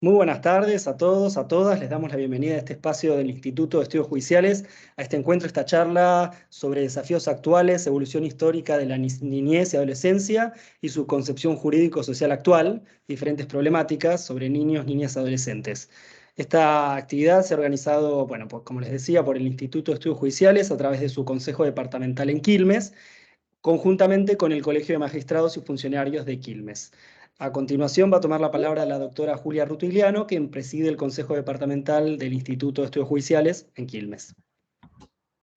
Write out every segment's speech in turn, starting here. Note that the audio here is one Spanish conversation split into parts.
Muy buenas tardes a todos, a todas. Les damos la bienvenida a este espacio del Instituto de Estudios Judiciales, a este encuentro, esta charla sobre desafíos actuales, evolución histórica de la niñez y adolescencia y su concepción jurídico-social actual, diferentes problemáticas sobre niños, niñas y adolescentes. Esta actividad se ha organizado, bueno, como les decía, por el Instituto de Estudios Judiciales a través de su Consejo Departamental en Quilmes, conjuntamente con el Colegio de Magistrados y Funcionarios de Quilmes. A continuación va a tomar la palabra la doctora Julia Rutigliano, quien preside el Consejo Departamental del Instituto de Estudios Judiciales en Quilmes.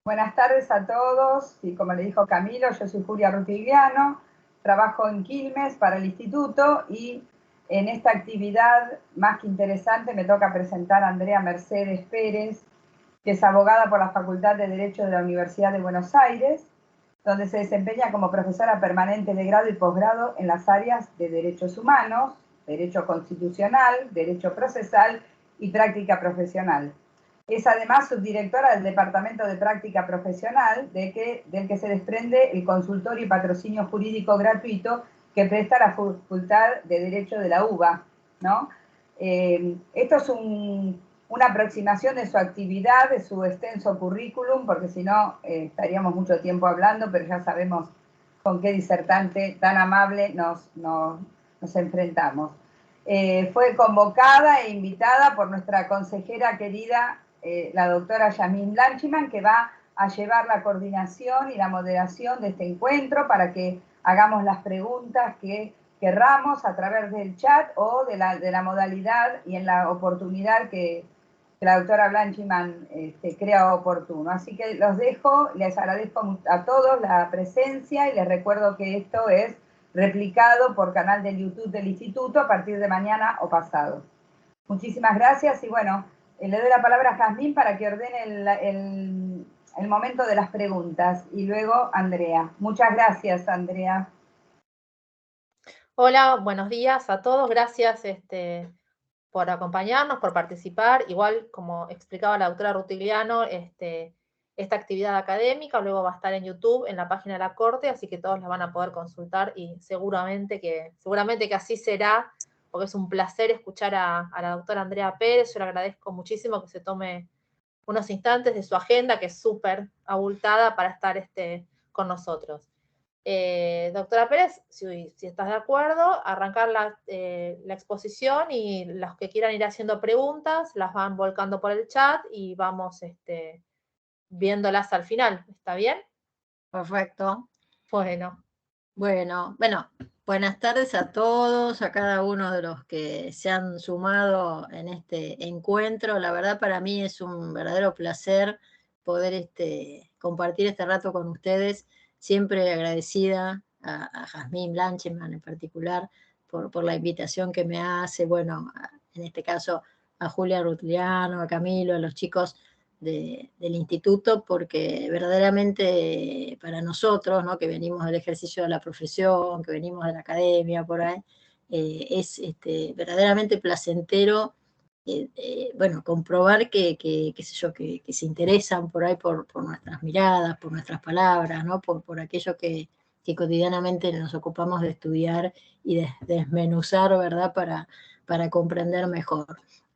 Buenas tardes a todos, y como le dijo Camilo, yo soy Julia Rutigliano, trabajo en Quilmes para el Instituto y en esta actividad más que interesante me toca presentar a Andrea Mercedes Pérez, que es abogada por la Facultad de Derecho de la Universidad de Buenos Aires, donde se desempeña como profesora permanente de grado y posgrado en las áreas de Derechos Humanos, Derecho Constitucional, Derecho Procesal y Práctica Profesional. Es además subdirectora del Departamento de Práctica Profesional, del que se desprende el consultorio y patrocinio jurídico gratuito que presta la Facultad de Derecho de la UBA, ¿no? Esto es una aproximación de su actividad, de su extenso currículum, porque si no estaríamos mucho tiempo hablando, pero ya sabemos con qué disertante tan amable nos enfrentamos. Fue convocada e invitada por nuestra consejera querida, la doctora Yasmín Blanchiman, que va a llevar la coordinación y la moderación de este encuentro para que hagamos las preguntas que querramos a través del chat o de la modalidad y en la oportunidad que la doctora Blanchiman crea oportuno. Así que los dejo, les agradezco a todos la presencia y les recuerdo que esto es replicado por canal de YouTube del Instituto a partir de mañana o pasado. Muchísimas gracias y bueno, le doy la palabra a Jazmín para que ordene el momento de las preguntas y luego Andrea. Muchas gracias, Andrea. Hola, buenos días a todos. Gracias por acompañarnos, por participar. Igual, como explicaba la doctora Rutigliano, esta actividad académica luego va a estar en YouTube, en la página de la Corte, así que todos la van a poder consultar y seguramente que así será, porque es un placer escuchar a la doctora Andrea Pérez. Yo le agradezco muchísimo que se tome unos instantes de su agenda, que es súper abultada, para estar con nosotros. Doctora Pérez, si estás de acuerdo, arrancar la exposición y los que quieran ir haciendo preguntas las van volcando por el chat y vamos viéndolas al final. ¿Está bien? Perfecto. Bueno, buenas tardes a todos, a cada uno de los que se han sumado en este encuentro. La verdad, para mí es un verdadero placer poder compartir este rato con ustedes. Siempre agradecida a Jazmín Blanchiman en particular por la invitación que me hace, bueno, en este caso a Julia Rutigliano, a Camilo, a los chicos del instituto, porque verdaderamente para nosotros, ¿no?, que venimos del ejercicio de la profesión, que venimos de la academia, por ahí, es verdaderamente placentero, bueno, comprobar qué sé yo, que se interesan por ahí por nuestras miradas, por nuestras palabras, ¿no?, por aquello que cotidianamente nos ocupamos de estudiar y de desmenuzar, ¿verdad?, para comprender mejor.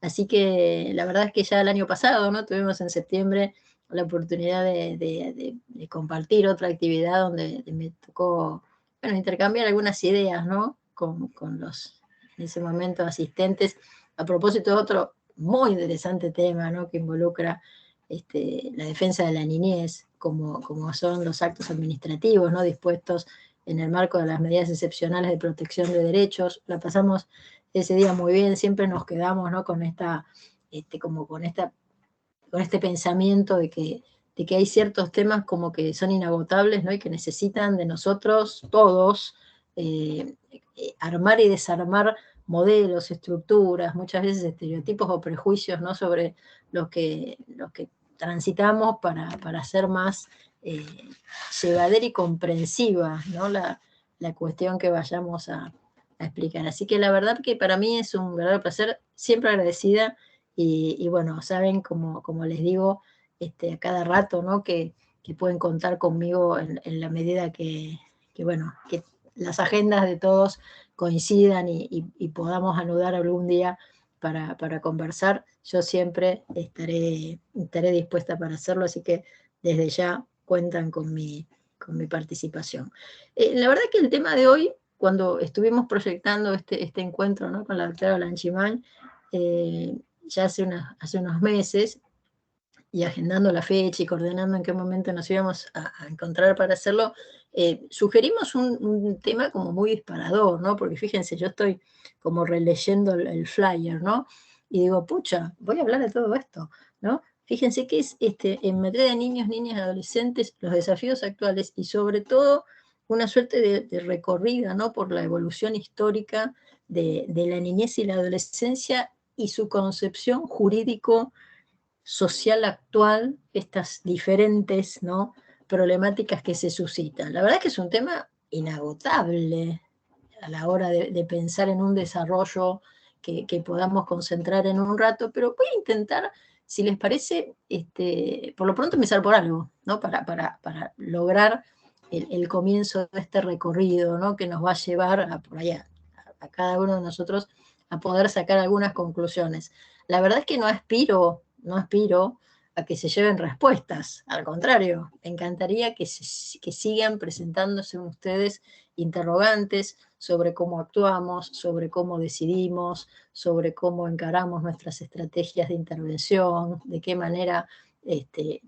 Así que la verdad es que ya el año pasado, ¿no?, tuvimos en septiembre la oportunidad de compartir otra actividad donde me tocó, bueno, intercambiar algunas ideas, ¿no?, con los en ese momento asistentes, a propósito de otro muy interesante tema, ¿no?, que involucra la defensa de la niñez, como son los actos administrativos, ¿no?, dispuestos en el marco de las medidas excepcionales de protección de derechos. La pasamos ese día muy bien, siempre nos quedamos, ¿no?, con este pensamiento de que hay ciertos temas como que son inagotables, ¿no?, y que necesitan de nosotros todos armar y desarmar modelos, estructuras, muchas veces estereotipos o prejuicios, ¿no?, sobre los que transitamos para hacer más llevadera y comprensiva, ¿no?, la cuestión que vayamos a explicar. Así que la verdad que para mí es un verdadero placer, siempre agradecida, y bueno, saben, como les digo, a cada rato, ¿no?, que pueden contar conmigo en la medida que bueno, que las agendas de todos coincidan y podamos anudar algún día para conversar, yo siempre estaré dispuesta para hacerlo, así que desde ya cuentan con mi participación. La verdad que el tema de hoy, cuando estuvimos proyectando este encuentro, ¿no?, con la doctora Lanchimán, ya hace unos meses, y agendando la fecha y coordinando en qué momento nos íbamos a encontrar para hacerlo, sugerimos un tema como muy disparador, ¿no? Porque fíjense, yo estoy como releyendo el flyer, ¿no? Y digo, pucha, voy a hablar de todo esto, ¿no? Fíjense que es en materia de niños, niñas y adolescentes, los desafíos actuales y sobre todo una suerte de recorrida, ¿no?, por la evolución histórica de la niñez y la adolescencia y su concepción jurídico social actual, estas diferentes, ¿no?, problemáticas que se suscitan. La verdad es que es un tema inagotable a la hora de pensar en un desarrollo que podamos concentrar en un rato, pero voy a intentar, si les parece, por lo pronto empezar por algo, ¿no?, para lograr el comienzo de este recorrido, ¿no?, que nos va a llevar por allá, a cada uno de nosotros a poder sacar algunas conclusiones. La verdad es que no aspiro a que se lleven respuestas, al contrario, me encantaría que sigan presentándose ustedes interrogantes sobre cómo actuamos, sobre cómo decidimos, sobre cómo encaramos nuestras estrategias de intervención, de qué manera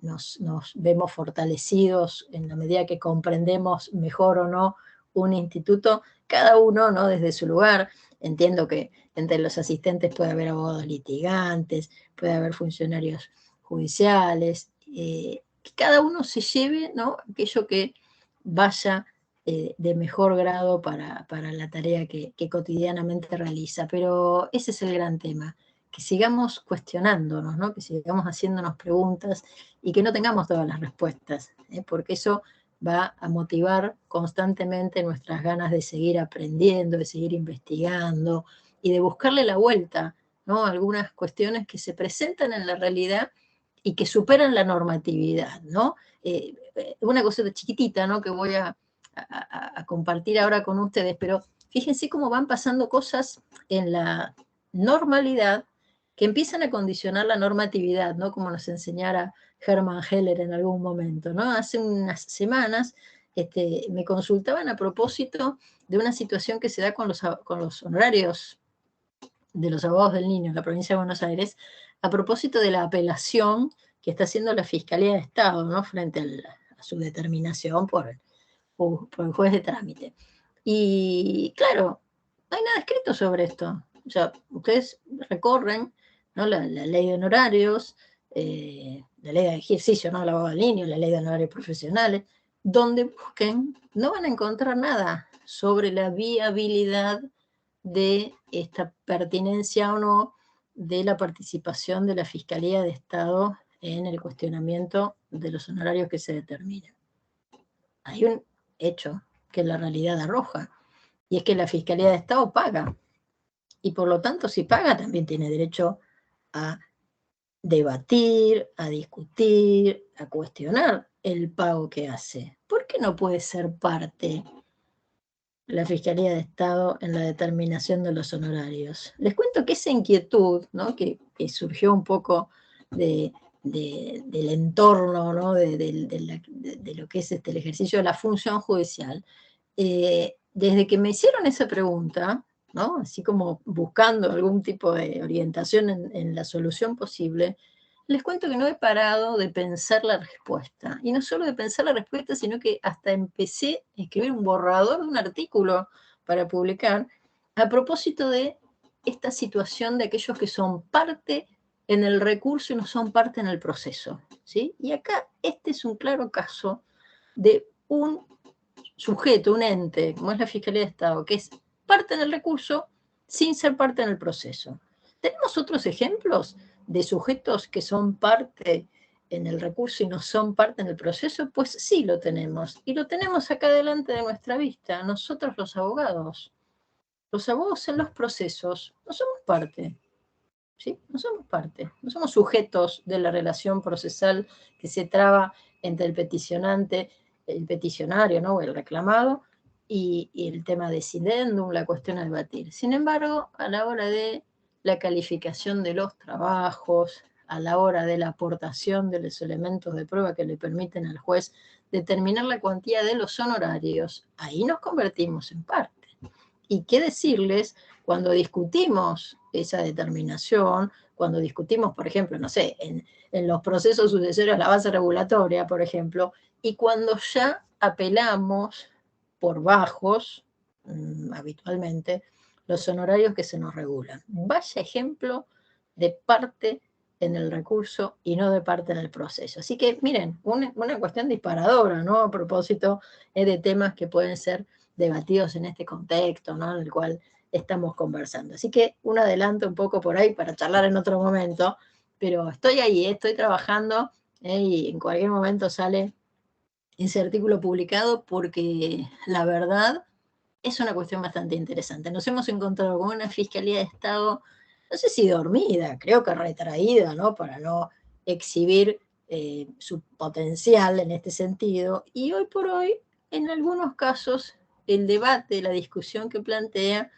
nos vemos fortalecidos en la medida que comprendemos mejor o no un instituto, cada uno, ¿no?, desde su lugar. Entiendo que entre los asistentes puede haber abogados litigantes, puede haber funcionarios judiciales, que cada uno se lleve, ¿no?, aquello que vaya de mejor grado para la tarea que cotidianamente realiza. Pero ese es el gran tema, que sigamos cuestionándonos, ¿no?, que sigamos haciéndonos preguntas y que no tengamos todas las respuestas, porque eso va a motivar constantemente nuestras ganas de seguir aprendiendo, de seguir investigando y de buscarle la vuelta, ¿no?, algunas cuestiones que se presentan en la realidad y que superan la normatividad, ¿no? Una cosa chiquitita, ¿no?, que voy a compartir ahora con ustedes, pero fíjense cómo van pasando cosas en la normalidad que empiezan a condicionar la normatividad, ¿no?, como nos enseñara Hermann Heller en algún momento, ¿no? Hace unas semanas me consultaban a propósito de una situación que se da con los honorarios de los abogados del niño en la provincia de Buenos Aires, a propósito de la apelación que está haciendo la Fiscalía de Estado, ¿no?, frente a su determinación por el juez de trámite. Y claro, no hay nada escrito sobre esto. O sea, ustedes recorren, ¿no?, la ley de honorarios, la ley de ejercicio, ¿no?, del abogado del niño, la ley de honorarios profesionales, donde busquen, no van a encontrar nada sobre la viabilidad de esta pertinencia o no de la participación de la Fiscalía de Estado en el cuestionamiento de los honorarios que se determinan. Hay un hecho que la realidad arroja, y es que la Fiscalía de Estado paga, y por lo tanto, si paga, también tiene derecho a debatir, a discutir, a cuestionar el pago que hace. ¿Por qué no puede ser parte la Fiscalía de Estado en la determinación de los honorarios? Les cuento que esa inquietud, ¿no?, que surgió un poco del entorno, ¿no?, de lo que es el ejercicio de la función judicial, desde que me hicieron esa pregunta, ¿no?, así como buscando algún tipo de orientación en la solución posible, les cuento que no he parado de pensar la respuesta. Y no solo de pensar la respuesta, sino que hasta empecé a escribir un borrador de un artículo para publicar a propósito de esta situación de aquellos que son parte en el recurso y no son parte en el proceso, ¿sí? Y acá este es un claro caso de un sujeto, un ente, como es la Fiscalía de Estado, que es parte en el recurso sin ser parte en el proceso. ¿Tenemos otros ejemplos de sujetos que son parte en el recurso y no son parte en el proceso? Pues sí lo tenemos, y lo tenemos acá delante de nuestra vista, nosotros los abogados. Los abogados en los procesos no somos parte, ¿sí? No somos parte, no somos sujetos de la relación procesal que se traba entre el peticionante, el peticionario, ¿no?, o el reclamado, y el tema decidendum, la cuestión a debatir. Sin embargo, a la hora de la calificación de los trabajos, a la hora de la aportación de los elementos de prueba que le permiten al juez determinar la cuantía de los honorarios, ahí nos convertimos en parte. ¿Y qué decirles cuando discutimos esa determinación, cuando discutimos, por ejemplo, no sé, en los procesos sucesorios a la base regulatoria, por ejemplo, y cuando ya apelamos por bajos, habitualmente, los honorarios que se nos regulan? Vaya ejemplo de parte en el recurso y no de parte en el proceso. Así que, miren, una cuestión disparadora, ¿no? A propósito de temas que pueden ser debatidos en este contexto, ¿no? En el cual estamos conversando. Así que un adelanto un poco por ahí para charlar en otro momento, pero estoy ahí, estoy trabajando, y en cualquier momento sale ese artículo publicado, porque la verdad es una cuestión bastante interesante. Nos hemos encontrado con una Fiscalía de Estado, no sé si dormida, creo que retraída, ¿no? Para no exhibir su potencial en este sentido, y hoy por hoy, en algunos casos, el debate, la discusión que plantea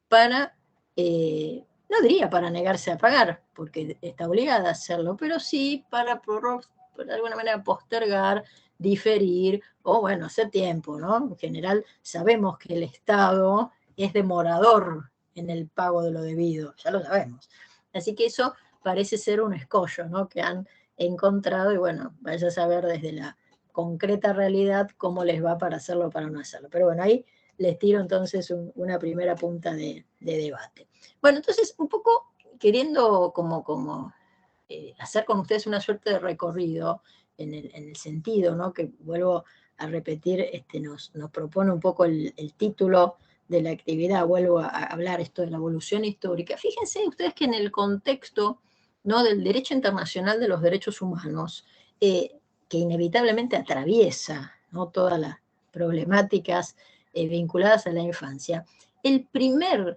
para, no diría para negarse a pagar, porque está obligada a hacerlo, pero sí para, de alguna manera, postergar, diferir, o bueno, hacer tiempo, ¿no? En general sabemos que el Estado es demorador en el pago de lo debido, ya lo sabemos. Así que eso parece ser un escollo, ¿no? Que han encontrado, y bueno, vaya a saber desde la concreta realidad cómo les va para hacerlo o para no hacerlo. Pero bueno, ahí les tiro entonces una primera punta de debate. Bueno, entonces un poco queriendo como hacer con ustedes una suerte de recorrido en el sentido, ¿no? Que vuelvo a repetir, nos propone un poco el título de la actividad, vuelvo a hablar esto de la evolución histórica. Fíjense ustedes que en el contexto, ¿no?, del derecho internacional de los derechos humanos, que inevitablemente atraviesa, ¿no?, todas las problemáticas vinculadas a la infancia, el primer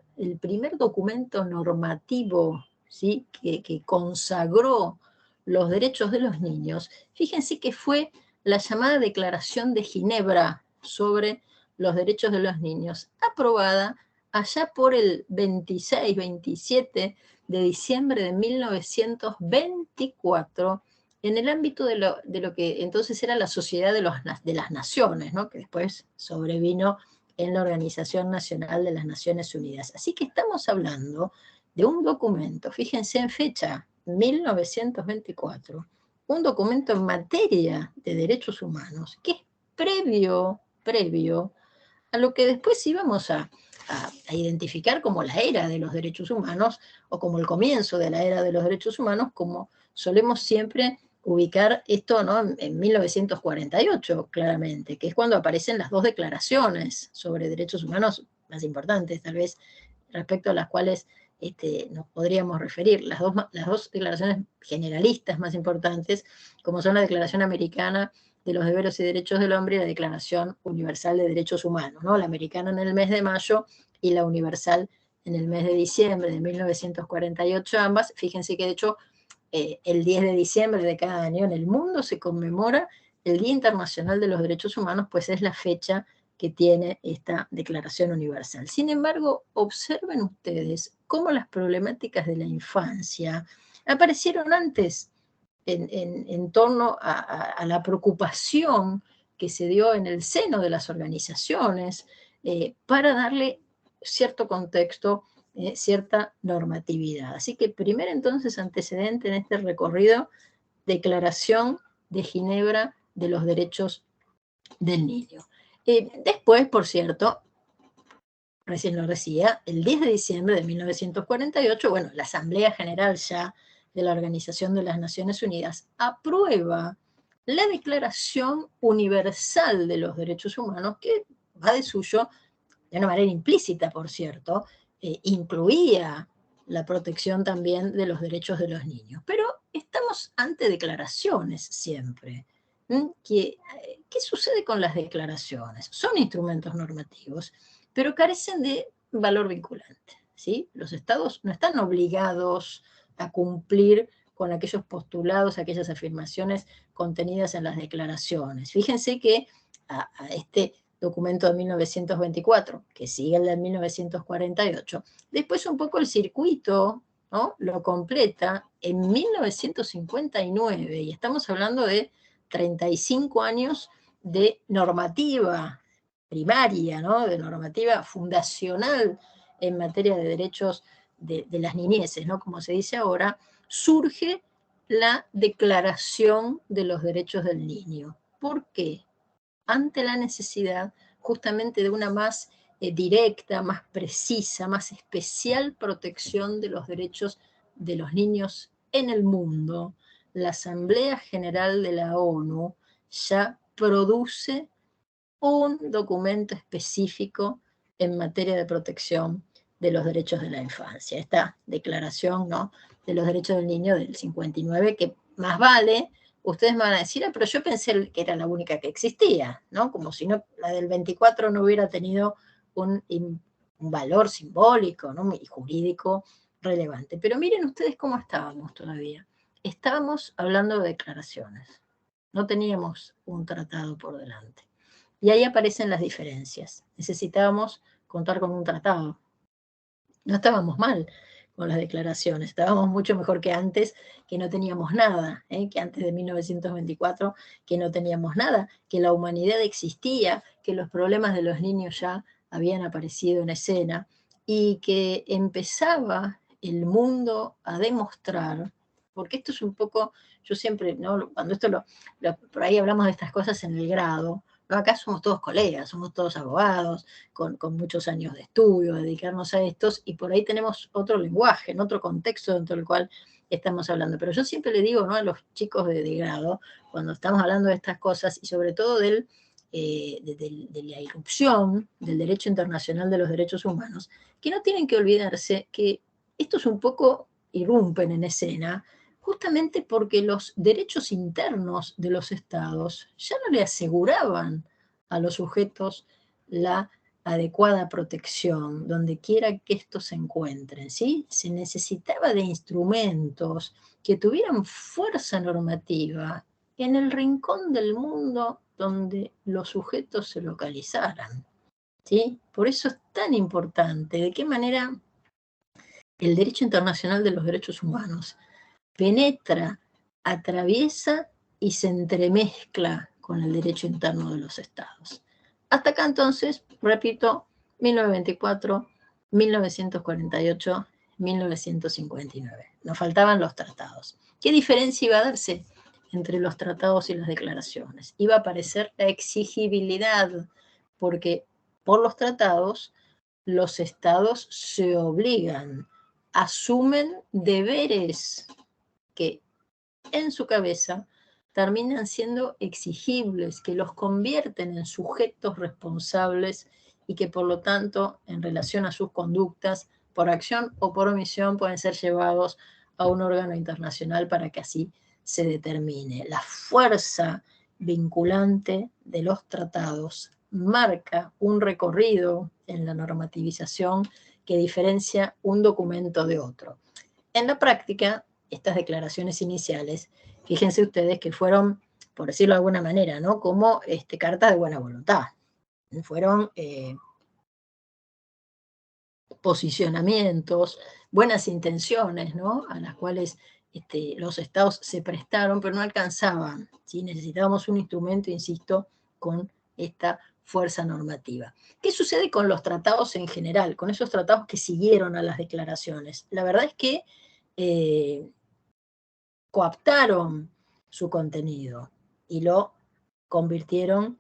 documento normativo, ¿sí?, que consagró los derechos de los niños, fíjense que fue la llamada Declaración de Ginebra sobre los derechos de los niños, aprobada allá por el 26-27 de diciembre de 1924, en el ámbito de lo que entonces era la Sociedad de las Naciones, ¿no?, que después sobrevino en la Organización Nacional de las Naciones Unidas. Así que estamos hablando de un documento, fíjense en fecha, 1924, un documento en materia de derechos humanos que es previo a lo que después íbamos a identificar como la era de los derechos humanos, o como el comienzo de la era de los derechos humanos, como solemos siempre ubicar esto, ¿no?, en 1948, claramente, que es cuando aparecen las dos declaraciones sobre derechos humanos más importantes, tal vez, respecto a las cuales nos podríamos referir. Las dos declaraciones generalistas más importantes, como son la Declaración Americana de los Deberes y Derechos del Hombre y la Declaración Universal de Derechos Humanos, ¿no? La americana en el mes de mayo y la universal en el mes de diciembre de 1948, ambas. Fíjense que de hecho el 10 de diciembre de cada año en el mundo se conmemora el Día Internacional de los Derechos Humanos, pues es la fecha que tiene esta Declaración Universal. Sin embargo, observen ustedes cómo las problemáticas de la infancia aparecieron antes en torno a la preocupación que se dio en el seno de las organizaciones para darle cierto contexto, cierta normatividad. Así que primer entonces antecedente en este recorrido, Declaración de Ginebra de los Derechos del Niño. Después, por cierto, recién lo decía, el 10 de diciembre de 1948, bueno, la Asamblea General ya de la Organización de las Naciones Unidas aprueba la Declaración Universal de los Derechos Humanos, que va de suyo, de una manera implícita, por cierto, incluía la protección también de los derechos de los niños. Pero estamos ante declaraciones siempre. ¿Qué sucede con las declaraciones? Son instrumentos normativos, pero carecen de valor vinculante, ¿sí? Los estados no están obligados a cumplir con aquellos postulados, aquellas afirmaciones contenidas en las declaraciones. Fíjense que a este documento de 1924, que sigue el de 1948, después un poco el circuito ¿no? Lo completa en 1959, y estamos hablando de 35 años de normativa primaria, ¿no? De normativa fundacional en materia de derechos de las niñeces, ¿no? Como se dice ahora, surge la Declaración de los Derechos del Niño. ¿Por qué? Ante la necesidad justamente de una más directa, más precisa, más especial protección de los derechos de los niños en el mundo, la Asamblea General de la ONU ya produce un documento específico en materia de protección de los derechos de la infancia. Esta declaración, ¿no?, de los derechos del niño del 59, que más vale, ustedes me van a decir, pero yo pensé que era la única que existía, ¿no? Como si no, la del 24 no hubiera tenido un valor simbólico, ¿no?, y jurídico relevante. Pero miren ustedes cómo estábamos todavía. Estábamos hablando de declaraciones. No teníamos un tratado por delante. Y ahí aparecen las diferencias. Necesitábamos contar con un tratado. No estábamos mal con las declaraciones, estábamos mucho mejor que antes, que no teníamos nada, que antes de 1924, que no teníamos nada, que la humanidad existía, que los problemas de los niños ya habían aparecido en escena y que empezaba el mundo a demostrar, porque esto es un poco, yo siempre, ¿no?, cuando esto por ahí hablamos de estas cosas en el grado, ¿no? Acá somos todos colegas, somos todos abogados, con muchos años de estudio, dedicarnos a estos, y por ahí tenemos otro lenguaje, en otro contexto dentro del cual estamos hablando. Pero yo siempre le digo, ¿no?, a los chicos de grado, cuando estamos hablando de estas cosas, y sobre todo de la irrupción del derecho internacional de los derechos humanos, que no tienen que olvidarse que estos un poco irrumpen en escena, justamente porque los derechos internos de los estados ya no le aseguraban a los sujetos la adecuada protección, donde quiera que estos se encuentren, ¿sí? Se necesitaba de instrumentos que tuvieran fuerza normativa en el rincón del mundo donde los sujetos se localizaran, ¿sí? Por eso es tan importante de qué manera el derecho internacional de los derechos humanos penetra, atraviesa y se entremezcla con el derecho interno de los estados. Hasta acá entonces, repito, 1924, 1948, 1959. Nos faltaban los tratados. ¿Qué diferencia iba a darse entre los tratados y las declaraciones? Iba a aparecer la exigibilidad, porque por los tratados los estados se obligan, asumen deberes que en su cabeza terminan siendo exigibles, que los convierten en sujetos responsables y que por lo tanto, en relación a sus conductas, por acción o por omisión, pueden ser llevados a un órgano internacional para que así se determine. La fuerza vinculante de los tratados marca un recorrido en la normativización que diferencia un documento de otro. En la práctica, estas declaraciones iniciales, fíjense ustedes que fueron, por decirlo de alguna manera, ¿no?, como cartas de buena voluntad. Fueron posicionamientos, buenas intenciones, ¿no?, a las cuales los estados se prestaron, pero no alcanzaban, ¿sí? Necesitábamos un instrumento, insisto, con esta fuerza normativa. ¿Qué sucede con los tratados en general, con esos tratados que siguieron a las declaraciones? La verdad es que coaptaron su contenido y lo convirtieron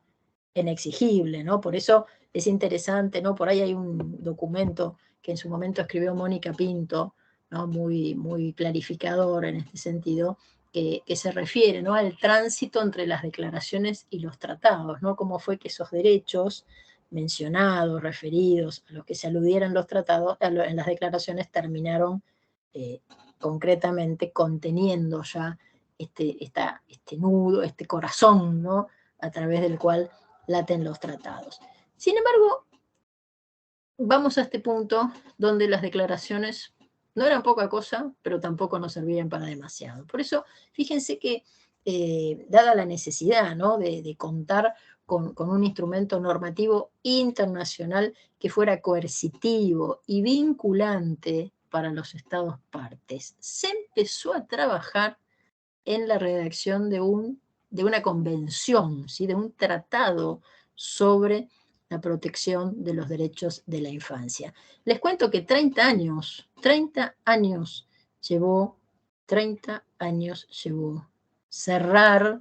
en exigible, ¿no? Por eso es interesante, ¿no? Por ahí hay un documento que en su momento escribió Mónica Pinto, ¿no?, muy, muy clarificador en este sentido, que se refiere, ¿no?, al tránsito entre las declaraciones y los tratados, ¿no? Cómo fue que esos derechos mencionados, referidos, a los que se aludieran los tratados, en las declaraciones terminaron concretamente conteniendo ya este nudo, este corazón, ¿no?, a través del cual laten los tratados. Sin embargo, vamos a este punto donde las declaraciones no eran poca cosa, pero tampoco nos servían para demasiado. Por eso, fíjense que, dada la necesidad, ¿no?, de contar con un instrumento normativo internacional que fuera coercitivo y vinculante para los estados partes. Se empezó a trabajar en la redacción de una convención, ¿sí? De un tratado sobre la protección de los derechos de la infancia. Les cuento que 30 años llevó cerrar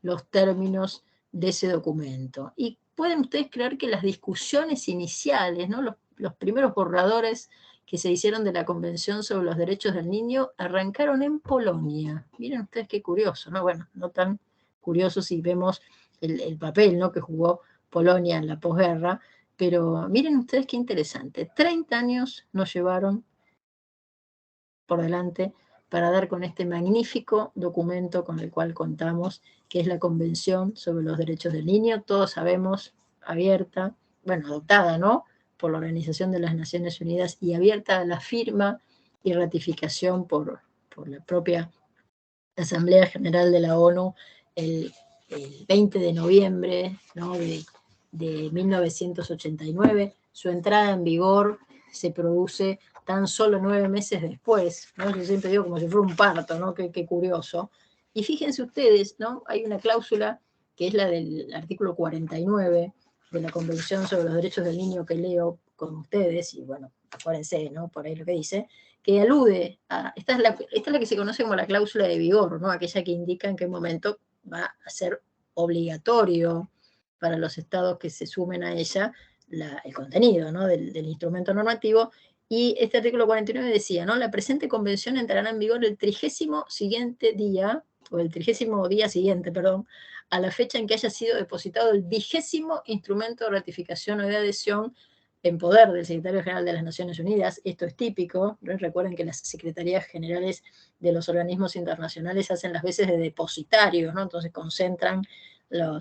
los términos de ese documento. Y pueden ustedes creer que las discusiones iniciales, ¿no? Los primeros borradores que se hicieron de la Convención sobre los Derechos del Niño arrancaron en Polonia. Miren ustedes qué curioso, ¿no? Bueno, no tan curioso si vemos el papel, ¿no?, que jugó Polonia en la posguerra, pero miren ustedes qué interesante. 30 años nos llevaron por delante para dar con este magnífico documento con el cual contamos, que es la Convención sobre los Derechos del Niño. Todos sabemos, abierta, bueno, adoptada, ¿no?, por la Organización de las Naciones Unidas y abierta a la firma y ratificación por la propia Asamblea General de la ONU el 20 de noviembre, ¿no?, de 1989. Su entrada en vigor se produce tan solo 9 meses después, ¿no? Yo siempre digo como si fuera un parto, ¿no? Qué curioso. Y fíjense ustedes, ¿no?, hay una cláusula que es la del artículo 49 de la Convención sobre los Derechos del Niño que leo con ustedes, y bueno, acuérdense, ¿no?, por ahí lo que dice, que alude a, esta es la que se conoce como la cláusula de vigor, ¿no?, aquella que indica en qué momento va a ser obligatorio para los estados que se sumen a ella el contenido, ¿no?, del instrumento normativo. Y este artículo 49 decía, ¿no?, la presente convención entrará en vigor el 30º día siguiente, a la fecha en que haya sido depositado el 20º instrumento de ratificación o de adhesión en poder del Secretario General de las Naciones Unidas. Esto es típico, ¿no? Recuerden que las secretarías generales de los organismos internacionales hacen las veces de depositarios, ¿no? Entonces concentran la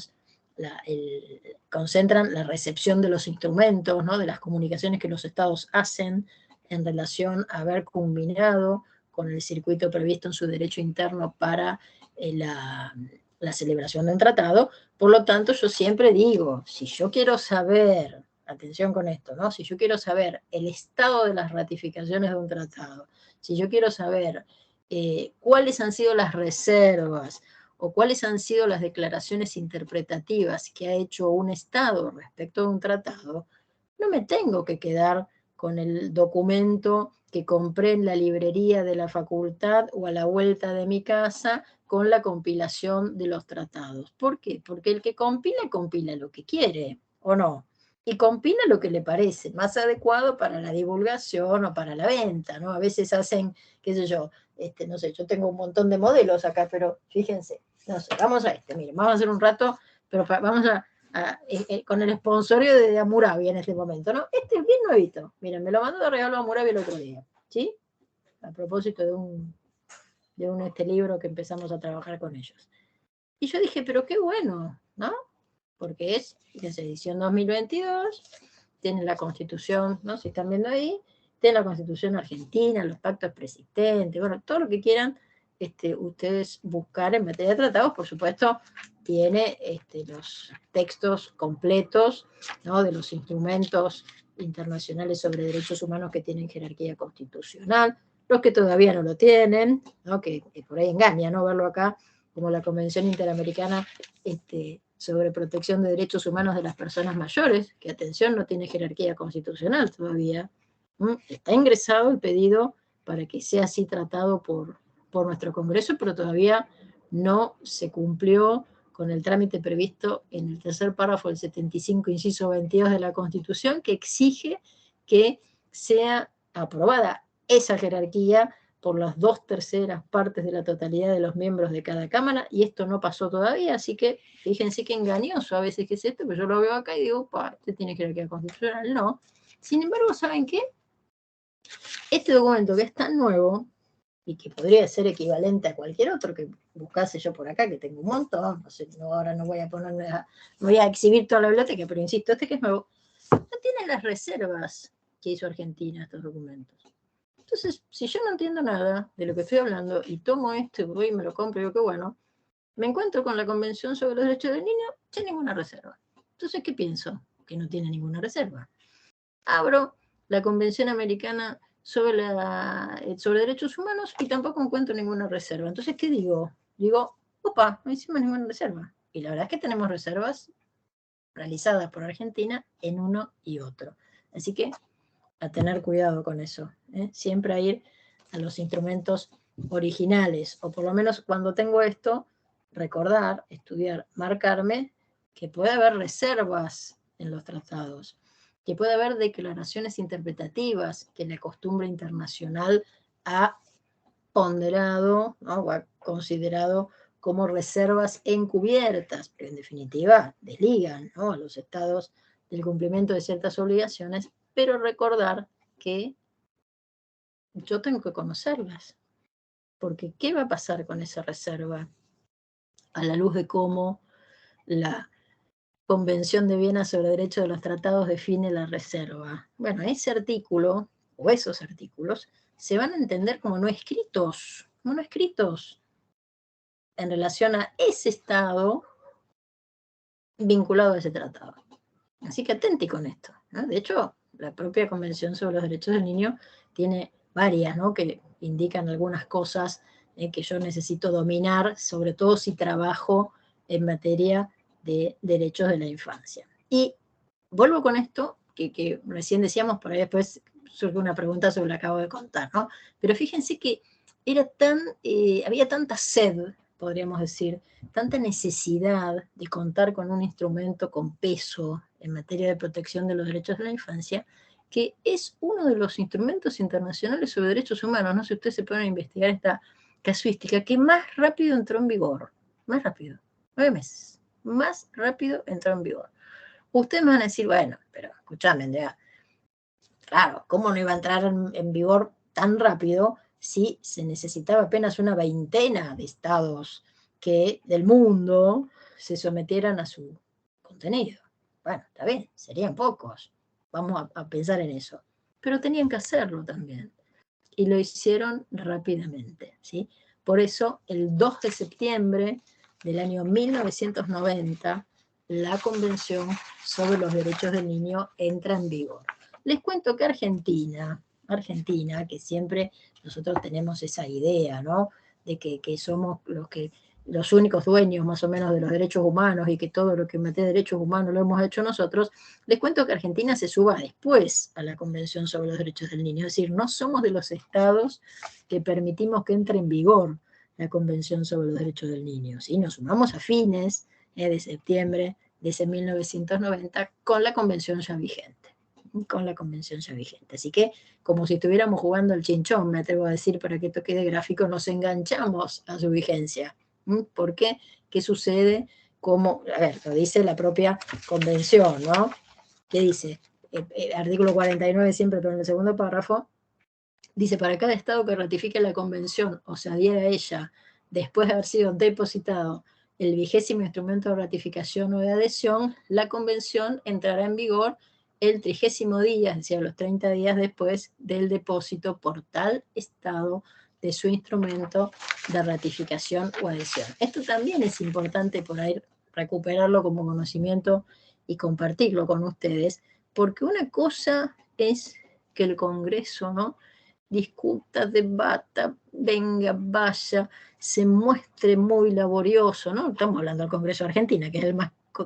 recepción de los instrumentos, ¿no?, de las comunicaciones que los estados hacen en relación a haber culminado con el circuito previsto en su derecho interno para la celebración de un tratado. Por lo tanto, yo siempre digo, si yo quiero saber, atención con esto, ¿no?, si yo quiero saber el estado de las ratificaciones de un tratado, si yo quiero saber cuáles han sido las reservas o cuáles han sido las declaraciones interpretativas que ha hecho un Estado respecto de un tratado, no me tengo que quedar con el documento que compré en la librería de la facultad o a la vuelta de mi casa con la compilación de los tratados. ¿Por qué? Porque el que compila lo que quiere, ¿o no? Y compila lo que le parece más adecuado para la divulgación o para la venta, ¿no? A veces hacen, qué sé yo, no sé, yo tengo un montón de modelos acá, pero fíjense, no sé, vamos a miren, vamos a hacer un rato, pero vamos con el sponsorio de Hammurabi en este momento, ¿no? Este es bien nuevito, miren, me lo mandó de regalo Hammurabi el otro día, ¿sí? A propósito de un libro que empezamos a trabajar con ellos. Y yo dije, pero qué bueno, ¿no? Porque es, fíjense, edición 2022, tiene la Constitución, ¿no?, si están viendo ahí, tiene la Constitución argentina, los pactos preexistentes, bueno, todo lo que quieran ustedes buscar en materia de tratados. Por supuesto, tiene los textos completos, ¿no?, de los instrumentos internacionales sobre derechos humanos que tienen jerarquía constitucional, los que todavía no lo tienen, ¿no?, que por ahí engaña, ¿no?, verlo acá, como la Convención Interamericana sobre protección de derechos humanos de las personas mayores, que, atención, no tiene jerarquía constitucional todavía. Está ingresado el pedido para que sea así tratado por nuestro Congreso, pero todavía no se cumplió con el trámite previsto en el tercer párrafo del 75, inciso 22 de la Constitución, que exige que sea aprobada esa jerarquía por las 2/3 partes de la totalidad de los miembros de cada Cámara, y esto no pasó todavía, así que fíjense qué engañoso a veces que es esto, pero yo lo veo acá y digo, este tiene jerarquía constitucional, no. Sin embargo, ¿saben qué? Este documento, que es tan nuevo y que podría ser equivalente a cualquier otro que buscase yo por acá, que tengo un montón, no sé, ahora no voy a ponerme no voy a exhibir toda la biblioteca, pero insisto, que es nuevo, no tiene las reservas que hizo Argentina estos documentos. Entonces, si yo no entiendo nada de lo que estoy hablando y tomo esto y voy y me lo compro y digo, qué bueno, me encuentro con la Convención sobre los Derechos del Niño sin ninguna reserva. Entonces, ¿qué pienso? Que no tiene ninguna reserva. Abro la Convención Americana sobre derechos humanos y tampoco encuentro ninguna reserva. Entonces, ¿qué digo? Digo, opa, no hicimos ninguna reserva. Y la verdad es que tenemos reservas realizadas por Argentina en uno y otro. Así que a tener cuidado con eso, ¿eh? Siempre a ir a los instrumentos originales, o por lo menos cuando tengo esto, recordar, estudiar, marcarme que puede haber reservas en los tratados, que puede haber declaraciones interpretativas que la costumbre internacional ha ponderado, ¿no? O ha considerado como reservas encubiertas, pero en definitiva desligan, ¿no?, a los estados del cumplimiento de ciertas obligaciones, pero recordar que yo tengo que conocerlas, porque ¿qué va a pasar con esa reserva a la luz de cómo la Convención de Viena sobre Derechos de los Tratados define la reserva? Bueno, ese artículo, o esos artículos, se van a entender como no escritos en relación a ese Estado vinculado a ese tratado. Así que atenti con esto, ¿no? De hecho, la propia Convención sobre los Derechos del Niño tiene varias, ¿no?, que indican algunas cosas que yo necesito dominar, sobre todo si trabajo en materia de derechos de la infancia. Y vuelvo con esto, que recién decíamos, por ahí después surge una pregunta sobre lo que acabo de contar, ¿no? Pero fíjense que había tanta sed, podríamos decir, tanta necesidad de contar con un instrumento con peso en materia de protección de los derechos de la infancia, que es uno de los instrumentos internacionales sobre derechos humanos. No sé si ustedes se pueden investigar esta casuística, que más rápido entró en vigor, más rápido, 9 meses, más rápido entró en vigor. Ustedes me van a decir, bueno, pero escúchame, Andrea, claro, ¿cómo no iba a entrar en vigor tan rápido si se necesitaba apenas una veintena de estados del mundo se sometieran a su contenido? Bueno, está bien, serían pocos, vamos a pensar en eso, pero tenían que hacerlo también, y lo hicieron rápidamente, ¿sí? Por eso, el 2 de septiembre del año 1990, la Convención sobre los Derechos del Niño entra en vigor. Les cuento que Argentina, que siempre nosotros tenemos esa idea, ¿no?, de que somos los únicos dueños más o menos de los derechos humanos y que todo lo que mete derechos humanos lo hemos hecho nosotros. Les cuento que Argentina se suba después a la Convención sobre los Derechos del Niño, es decir, no somos de los estados que permitimos que entre en vigor la Convención sobre los Derechos del Niño, ¿sí? Nos sumamos a fines de septiembre de ese 1990 con la Convención ya vigente. Así que, como si estuviéramos jugando al chinchón, me atrevo a decir, para que esto quede gráfico, nos enganchamos a su vigencia. ¿Por qué? ¿Qué sucede? A ver, lo dice la propia Convención, ¿no? ¿Qué dice? Artículo 49 siempre, pero en el segundo párrafo, dice: para cada Estado que ratifique la Convención o se adhiera a ella después de haber sido depositado el 20º instrumento de ratificación o de adhesión, la Convención entrará en vigor el 30º día, es decir, los 30 días después del depósito por tal Estado de su instrumento de ratificación o adhesión. Esto también es importante por ahí recuperarlo como conocimiento y compartirlo con ustedes, porque una cosa es que el Congreso, ¿no?, discuta, debata, venga, vaya, se muestre muy laborioso, ¿no? Estamos hablando del Congreso de Argentina, que es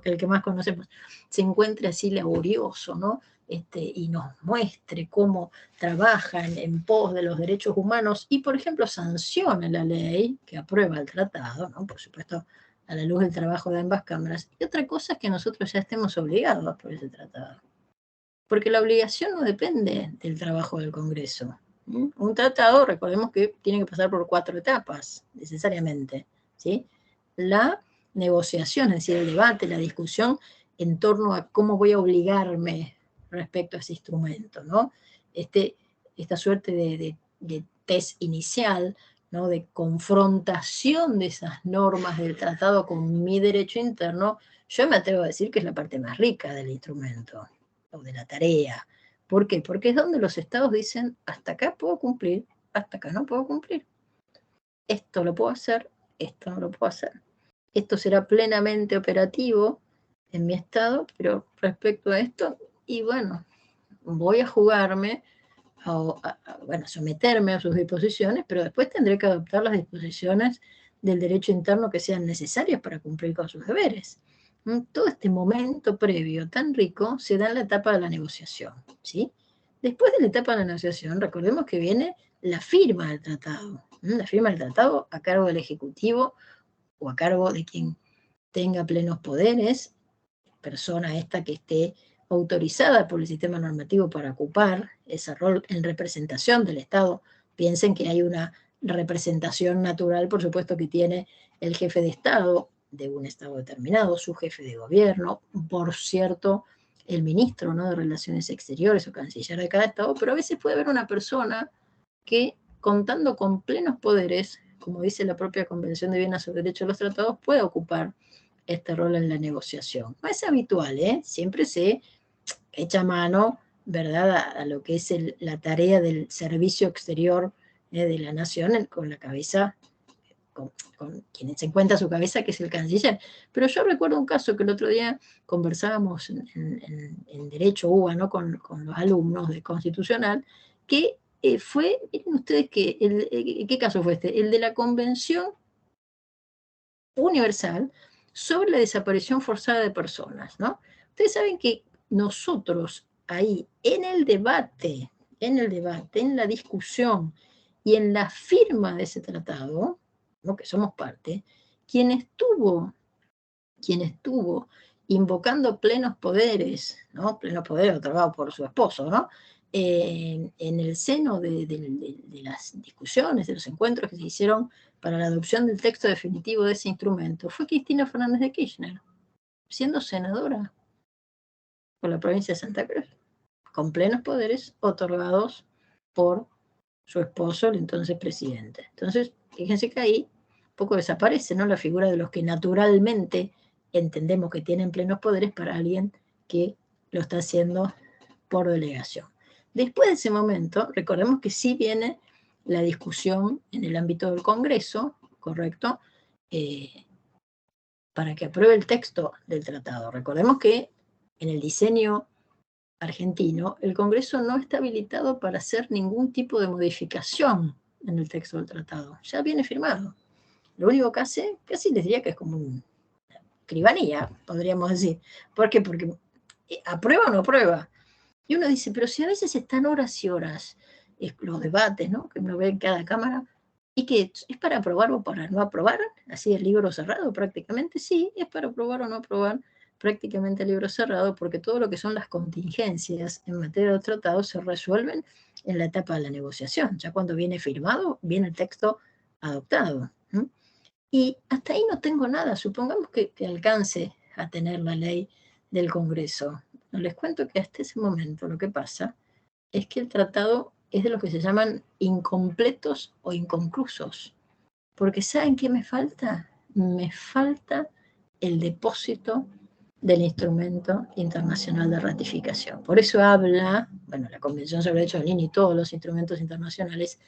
el que más conocemos, se encuentre así laborioso, ¿no? Y nos muestre cómo trabajan en pos de los derechos humanos y, por ejemplo, sanciona la ley que aprueba el tratado, ¿no?, por supuesto, a la luz del trabajo de ambas cámaras. Y otra cosa es que nosotros ya estemos obligados por ese tratado, porque la obligación no depende del trabajo del Congreso. Un tratado, recordemos que tiene que pasar por 4 etapas, necesariamente, ¿sí? La negociación, es decir, el debate, la discusión en torno a cómo voy a obligarme respecto a ese instrumento, ¿no? Esta suerte de test inicial, ¿no?, de confrontación de esas normas del tratado con mi derecho interno, yo me atrevo a decir que es la parte más rica del instrumento, o de la tarea. ¿Por qué? Porque es donde los estados dicen: hasta acá puedo cumplir, hasta acá no puedo cumplir. Esto lo puedo hacer, esto no lo puedo hacer. Esto será plenamente operativo en mi estado, pero respecto a esto, y bueno, voy a jugarme bueno, someterme a sus disposiciones, pero después tendré que adoptar las disposiciones del derecho interno que sean necesarias para cumplir con sus deberes. Todo este momento previo tan rico se da en la etapa de la negociación, ¿sí? Después de la etapa de la negociación, recordemos que viene la firma del tratado. La firma del tratado a cargo del Ejecutivo o a cargo de quien tenga plenos poderes, persona esta que esté autorizada por el sistema normativo para ocupar ese rol en representación del Estado. Piensen que hay una representación natural, por supuesto, que tiene el jefe de Estado de un Estado determinado, su jefe de gobierno, por cierto, el ministro, ¿no?, de Relaciones Exteriores o canciller de cada Estado, pero a veces puede haber una persona que, contando con plenos poderes, como dice la propia Convención de Viena sobre el Derecho de los Tratados, puede ocupar este rol en la negociación. No es habitual, ¿eh? Siempre se echa mano, ¿verdad?, a lo que es la tarea del servicio exterior de la nación, con la cabeza, con quien se encuentra a su cabeza, que es el canciller. Pero yo recuerdo un caso que el otro día conversábamos en Derecho UBA, ¿no?, con los alumnos de Constitucional, que fue, miren ustedes ¿qué caso fue este? El de la Convención Universal sobre la desaparición forzada de personas, ¿no? Ustedes saben que nosotros ahí, en el debate, en la discusión y en la firma de ese tratado, ¿no?, que somos parte, quien estuvo invocando plenos poderes, ¿no?, plenos poderes otorgados por su esposo, ¿no?, en el seno de las discusiones, de los encuentros que se hicieron para la adopción del texto definitivo de ese instrumento, fue Cristina Fernández de Kirchner, siendo senadora por la provincia de Santa Cruz, con plenos poderes otorgados por su esposo, el entonces presidente. Entonces, fíjense que ahí un poco desaparece, ¿no?, la figura de los que naturalmente entendemos que tienen plenos poderes para alguien que lo está haciendo por delegación. Después de ese momento, recordemos que sí viene la discusión en el ámbito del Congreso, ¿correcto?, para que apruebe el texto del tratado. Recordemos que en el diseño argentino, el Congreso no está habilitado para hacer ningún tipo de modificación en el texto del tratado. Ya viene firmado. Lo único que hace, casi les diría que es como una escribanía, podríamos decir. ¿Por qué? Porque aprueba o no aprueba. Y uno dice, pero si a veces están horas y horas los debates, ¿no?, que uno ve en cada cámara, y que es para aprobar o para no aprobar, así el libro cerrado prácticamente, sí, es para aprobar o no aprobar prácticamente el libro cerrado, porque todo lo que son las contingencias en materia de tratados se resuelven en la etapa de la negociación. Ya cuando viene firmado, viene el texto adoptado. Y hasta ahí no tengo nada. Supongamos que alcance a tener la ley del Congreso. Les cuento que hasta ese momento lo que pasa es que el tratado es de los que se llaman incompletos o inconclusos. Porque ¿saben qué me falta? Me falta el depósito del instrumento internacional de ratificación. Por eso habla, bueno, la Convención sobre Derechos del Niño y todos los instrumentos internacionales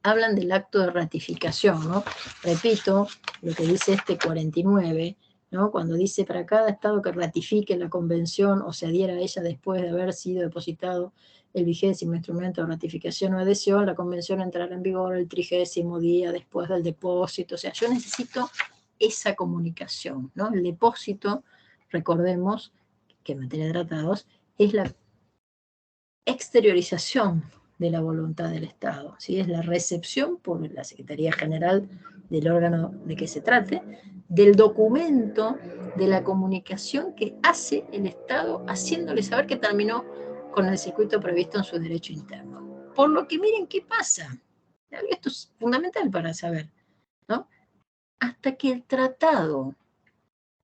hablan del acto de ratificación, ¿no? Repito lo que dice este 49, ¿no?, cuando dice: para cada Estado que ratifique la Convención o se adhiera a ella después de haber sido depositado el 20º instrumento de ratificación o adhesión, la Convención entrará en vigor el 30º día después del depósito. O sea, yo necesito esa comunicación, ¿no? El depósito, recordemos que en materia de tratados es la exteriorización de la voluntad del Estado, ¿sí? Es la recepción por la Secretaría General del órgano de que se trate, del documento, de la comunicación que hace el Estado, haciéndole saber que terminó con el circuito previsto en su derecho interno. Por lo que miren qué pasa. Esto es fundamental para saber, ¿no? Hasta que el tratado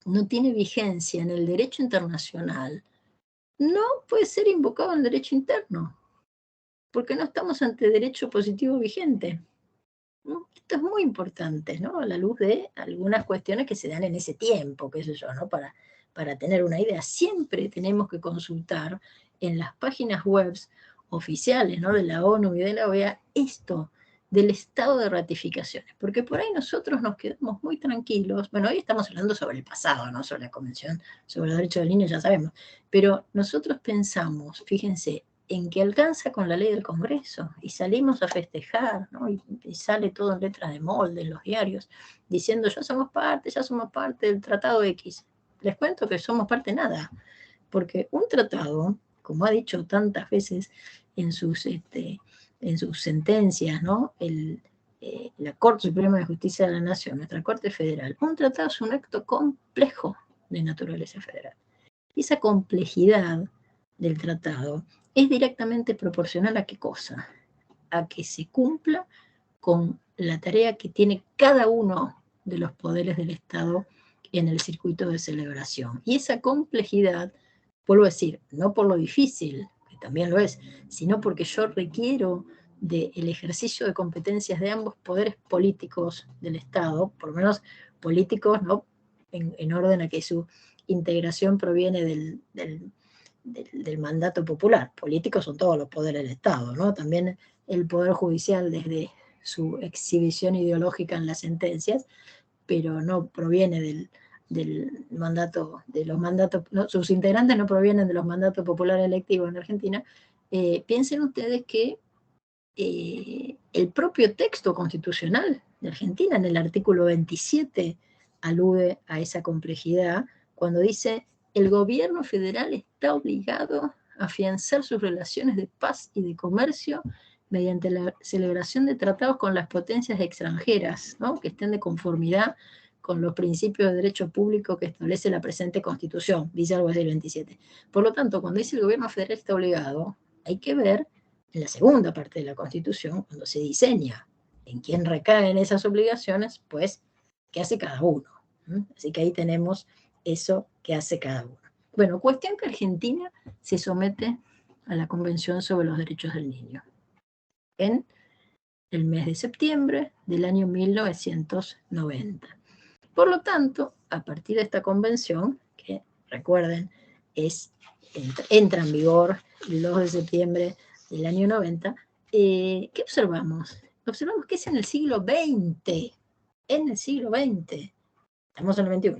no tiene vigencia en el derecho internacional, no puede ser invocado en el derecho interno, porque no estamos ante derecho positivo vigente. ¿No? Esto es muy importante, ¿no?, a la luz de algunas cuestiones que se dan en ese tiempo, qué sé yo, ¿no?, para tener una idea. Siempre tenemos que consultar en las páginas web oficiales, ¿no?, de la ONU y de la OEA esto del estado de ratificaciones, porque por ahí nosotros nos quedamos muy tranquilos. Bueno, hoy estamos hablando sobre el pasado, ¿no?, sobre la Convención sobre los Derechos del Niño, ya sabemos, pero nosotros pensamos, fíjense, en que alcanza con la ley del Congreso, y salimos a festejar, ¿no? Y sale todo en letras de molde en los diarios, diciendo ya somos parte del Tratado X. Les cuento que somos parte nada, porque un tratado, como ha dicho tantas veces en sus sentencias, ¿no? La Corte Suprema de Justicia de la Nación, nuestra Corte Federal, un tratado es un acto complejo de naturaleza federal. Y esa complejidad del tratado es directamente proporcional a ¿qué cosa? A que se cumpla con la tarea que tiene cada uno de los poderes del Estado en el circuito de celebración. Y esa complejidad, vuelvo a decir, no por lo difícil, que también lo es, sino porque yo requiero del ejercicio de competencias de ambos poderes políticos del Estado, por lo menos políticos, ¿no? En orden a que su integración proviene del mandato popular. Políticos son todos los poderes del Estado, ¿no? También el Poder Judicial desde su exhibición ideológica en las sentencias, pero no proviene del mandato, de los mandatos, no, sus integrantes no provienen de los mandatos populares electivos en Argentina. Piensen ustedes que el propio texto constitucional de Argentina, en el artículo 27, alude a esa complejidad cuando dice: el gobierno federal está obligado a afianzar sus relaciones de paz y de comercio mediante la celebración de tratados con las potencias extranjeras, ¿no? Que estén de conformidad con los principios de derecho público que establece la presente Constitución, dice algo así el 27. Por lo tanto, cuando dice el gobierno federal está obligado, hay que ver en la segunda parte de la Constitución, cuando se diseña en quién recaen esas obligaciones, pues, ¿qué hace cada uno? Así que ahí tenemos eso que hace cada uno. Bueno, cuestión que Argentina se somete a la Convención sobre los Derechos del Niño en el mes de septiembre del año 1990. Por lo tanto, a partir de esta convención, que recuerden, entra en vigor el 2 de septiembre del año 90, ¿qué observamos? Observamos que es en el siglo XX, estamos en el XXI,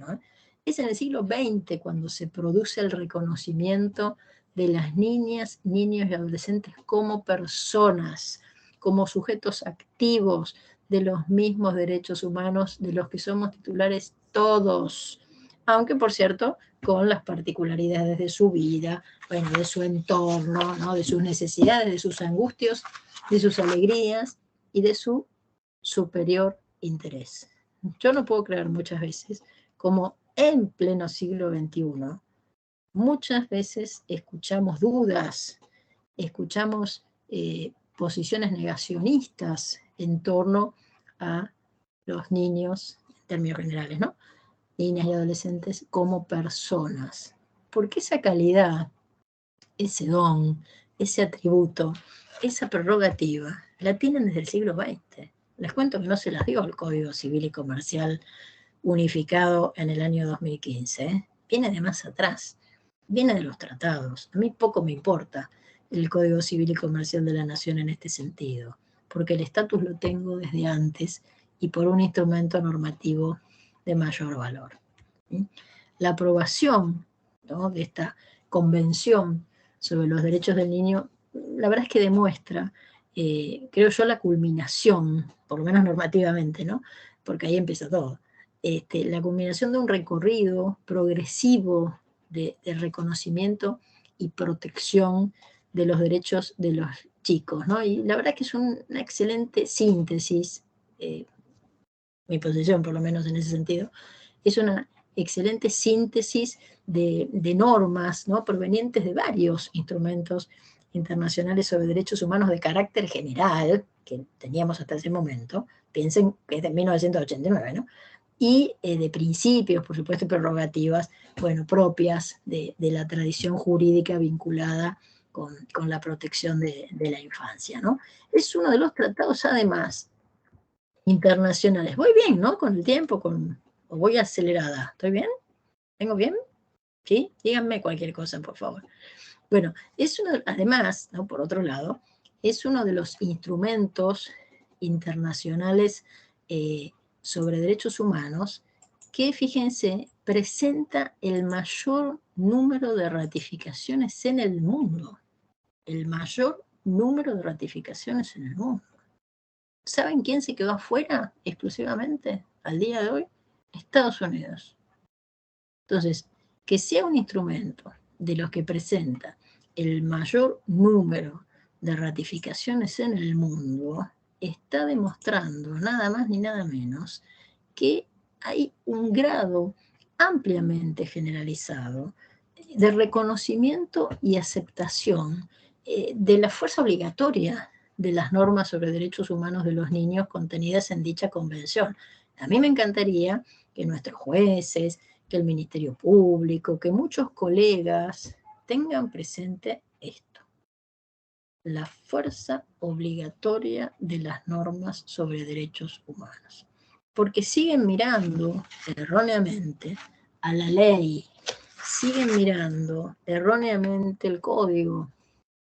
es en el siglo XX cuando se produce el reconocimiento de las niñas, niños y adolescentes como personas, como sujetos activos de los mismos derechos humanos de los que somos titulares todos, aunque por cierto con las particularidades de su vida, bueno, de su entorno, ¿no? De sus necesidades, de sus angustias, de sus alegrías y de su superior interés. Yo no puedo creer muchas veces como en pleno siglo XXI, muchas veces escuchamos dudas, escuchamos posiciones negacionistas en torno a los niños, en términos generales, ¿no? Niñas y adolescentes como personas. Porque esa calidad, ese don, ese atributo, esa prerrogativa, la tienen desde el siglo XX. Les cuento que no se las dio el Código Civil y Comercial unificado en el año 2015. Viene de más atrás, viene de los tratados. A mí poco me importa el Código Civil y Comercial de la Nación en este sentido, porque el estatus lo tengo desde antes y por un instrumento normativo de mayor valor. La aprobación, ¿no?, de esta Convención sobre los Derechos del Niño, la verdad es que demuestra, creo yo, la culminación, por lo menos normativamente, ¿no?, porque ahí empieza todo, la culminación de un recorrido progresivo de reconocimiento y protección de los derechos de los chicos, ¿no? Y la verdad que es una excelente síntesis, mi posición por lo menos en ese sentido, es una excelente síntesis de normas, ¿no?, provenientes de varios instrumentos internacionales sobre derechos humanos de carácter general, que teníamos hasta ese momento, piensen que es de 1989, ¿no?, y de principios, por supuesto, prerrogativas, bueno, propias de la tradición jurídica vinculada con la protección de la infancia, ¿no? Es uno de los tratados, además, internacionales. Voy bien, ¿no?, con el tiempo, o voy acelerada. ¿Estoy bien? ¿Vengo bien? ¿Sí? Díganme cualquier cosa, por favor. Bueno, además, ¿no?, por otro lado, es uno de los instrumentos internacionales sobre derechos humanos que, fíjense, presenta el mayor número de ratificaciones en el mundo. el mayor número de ratificaciones en el mundo. ¿Saben quién se quedó afuera exclusivamente al día de hoy? Estados Unidos. Entonces, que sea un instrumento de los que presenta el mayor número de ratificaciones en el mundo, está demostrando nada más ni nada menos que hay un grado ampliamente generalizado de reconocimiento y aceptación de la fuerza obligatoria de las normas sobre derechos humanos de los niños contenidas en dicha convención. A mí me encantaría que nuestros jueces, que el Ministerio Público, que muchos colegas tengan presente esto: la fuerza obligatoria de las normas sobre derechos humanos. Porque siguen mirando erróneamente a la ley, siguen mirando erróneamente el código.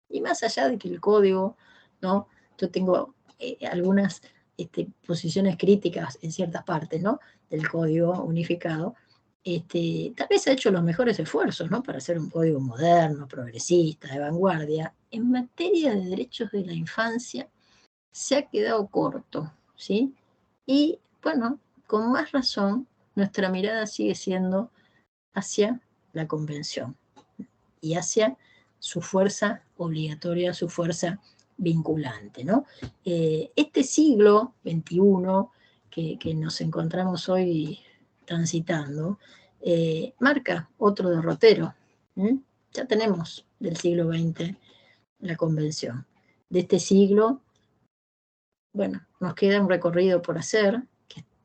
Y más allá de que el código, ¿no? Yo tengo algunas posiciones críticas en ciertas partes, ¿no?, del código unificado. Tal vez ha hecho los mejores esfuerzos, ¿no?, para hacer un código moderno, progresista, de vanguardia. En materia de derechos de la infancia se ha quedado corto, ¿sí? Y bueno, con más razón, nuestra mirada sigue siendo hacia la convención y hacia su fuerza obligatoria, su fuerza vinculante, ¿no? Este siglo XXI que nos encontramos hoy transitando, marca otro derrotero. Ya tenemos del siglo XX la convención. De este siglo, bueno, nos queda un recorrido por hacer,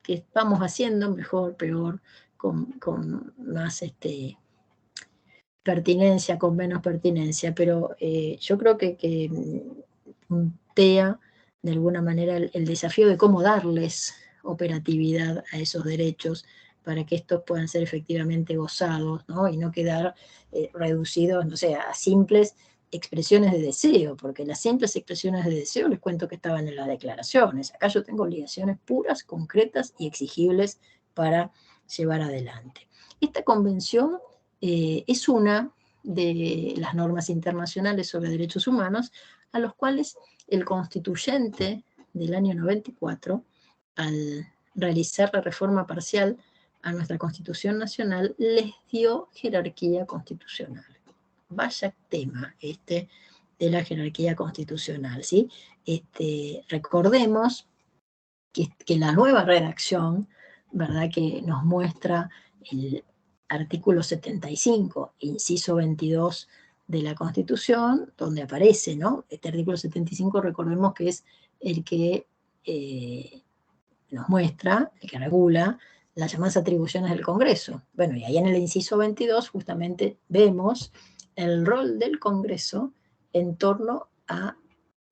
que vamos haciendo mejor, peor, con más pertinencia, con menos pertinencia, pero yo creo que puntea de alguna manera el desafío de cómo darles operatividad a esos derechos para que estos puedan ser efectivamente gozados, ¿no? Y no quedar reducidos, no sé, a simples expresiones de deseo, porque las simples expresiones de deseo les cuento que estaban en las declaraciones. Acá yo tengo obligaciones puras, concretas y exigibles para llevar adelante. Esta convención es una de las normas internacionales sobre derechos humanos a los cuales el constituyente del año 94, al realizar la reforma parcial a nuestra Constitución Nacional, les dio jerarquía constitucional. Vaya tema de la jerarquía constitucional, ¿sí? Recordemos que la nueva redacción, ¿verdad?, que nos muestra el artículo 75, inciso 22 de la Constitución, donde aparece, ¿no? Este artículo 75, recordemos que es el que nos muestra, el que regula las llamadas atribuciones del Congreso. Bueno, y ahí en el inciso 22 justamente vemos el rol del Congreso en torno a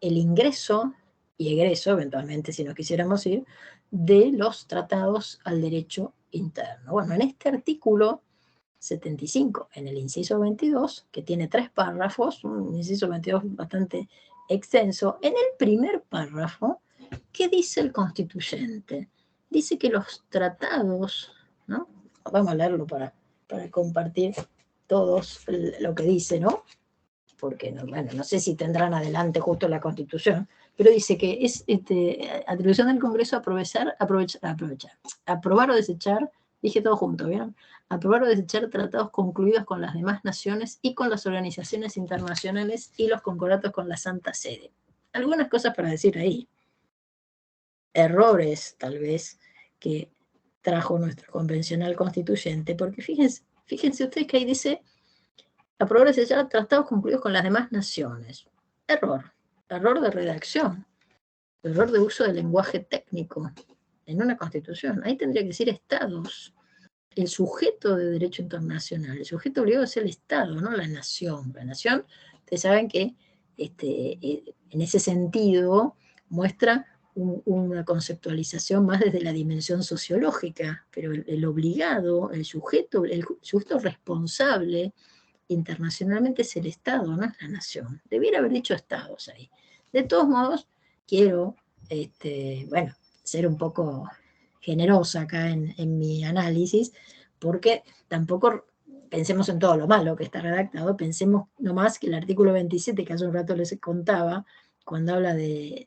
el ingreso y egreso, eventualmente si nos quisiéramos ir, de los tratados al derecho interno. Bueno, en este artículo 75, en el inciso 22, que tiene 3 párrafos, un inciso 22 bastante extenso, en el primer párrafo, ¿qué dice el constituyente? Dice que los tratados, ¿no? Vamos a leerlo para compartir todos lo que dice, ¿no? Porque bueno, no sé si tendrán adelante justo la Constitución, pero dice que es atribución del Congreso aprobar o desechar, dije todo junto, ¿vieron? Aprobar o desechar tratados concluidos con las demás naciones y con las organizaciones internacionales y los concordatos con la Santa Sede. Algunas cosas para decir ahí. Errores, tal vez, que trajo nuestro convencional constituyente, porque fíjense ustedes que ahí dice aprobar o desechar tratados concluidos con las demás naciones. Error de redacción, error de uso del lenguaje técnico en una constitución. Ahí tendría que decir estados. El sujeto de derecho internacional, el sujeto obligado es el Estado, no la nación. La nación, ustedes saben que en ese sentido muestra una conceptualización más desde la dimensión sociológica, pero el obligado, el sujeto responsable internacionalmente es el Estado, no es la nación. Debiera haber dicho estados ahí. De todos modos, quiero, bueno, ser un poco generosa acá en mi análisis, porque tampoco pensemos en todo lo malo que está redactado, pensemos nomás que el artículo 27, que hace un rato les contaba, cuando habla de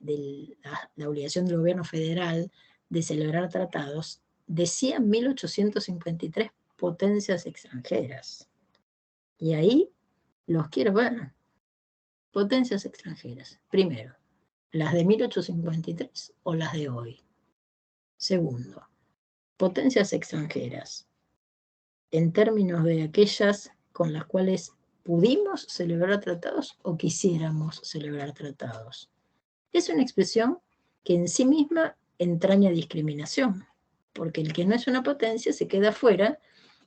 la obligación del gobierno federal de celebrar tratados, decía 1853 potencias extranjeras. Y ahí los quiero ver. Potencias extranjeras. Primero, las de 1853 o las de hoy. Segundo, potencias extranjeras en términos de aquellas con las cuales pudimos celebrar tratados o quisiéramos celebrar tratados. Es una expresión que en sí misma entraña discriminación, porque el que no es una potencia se queda fuera,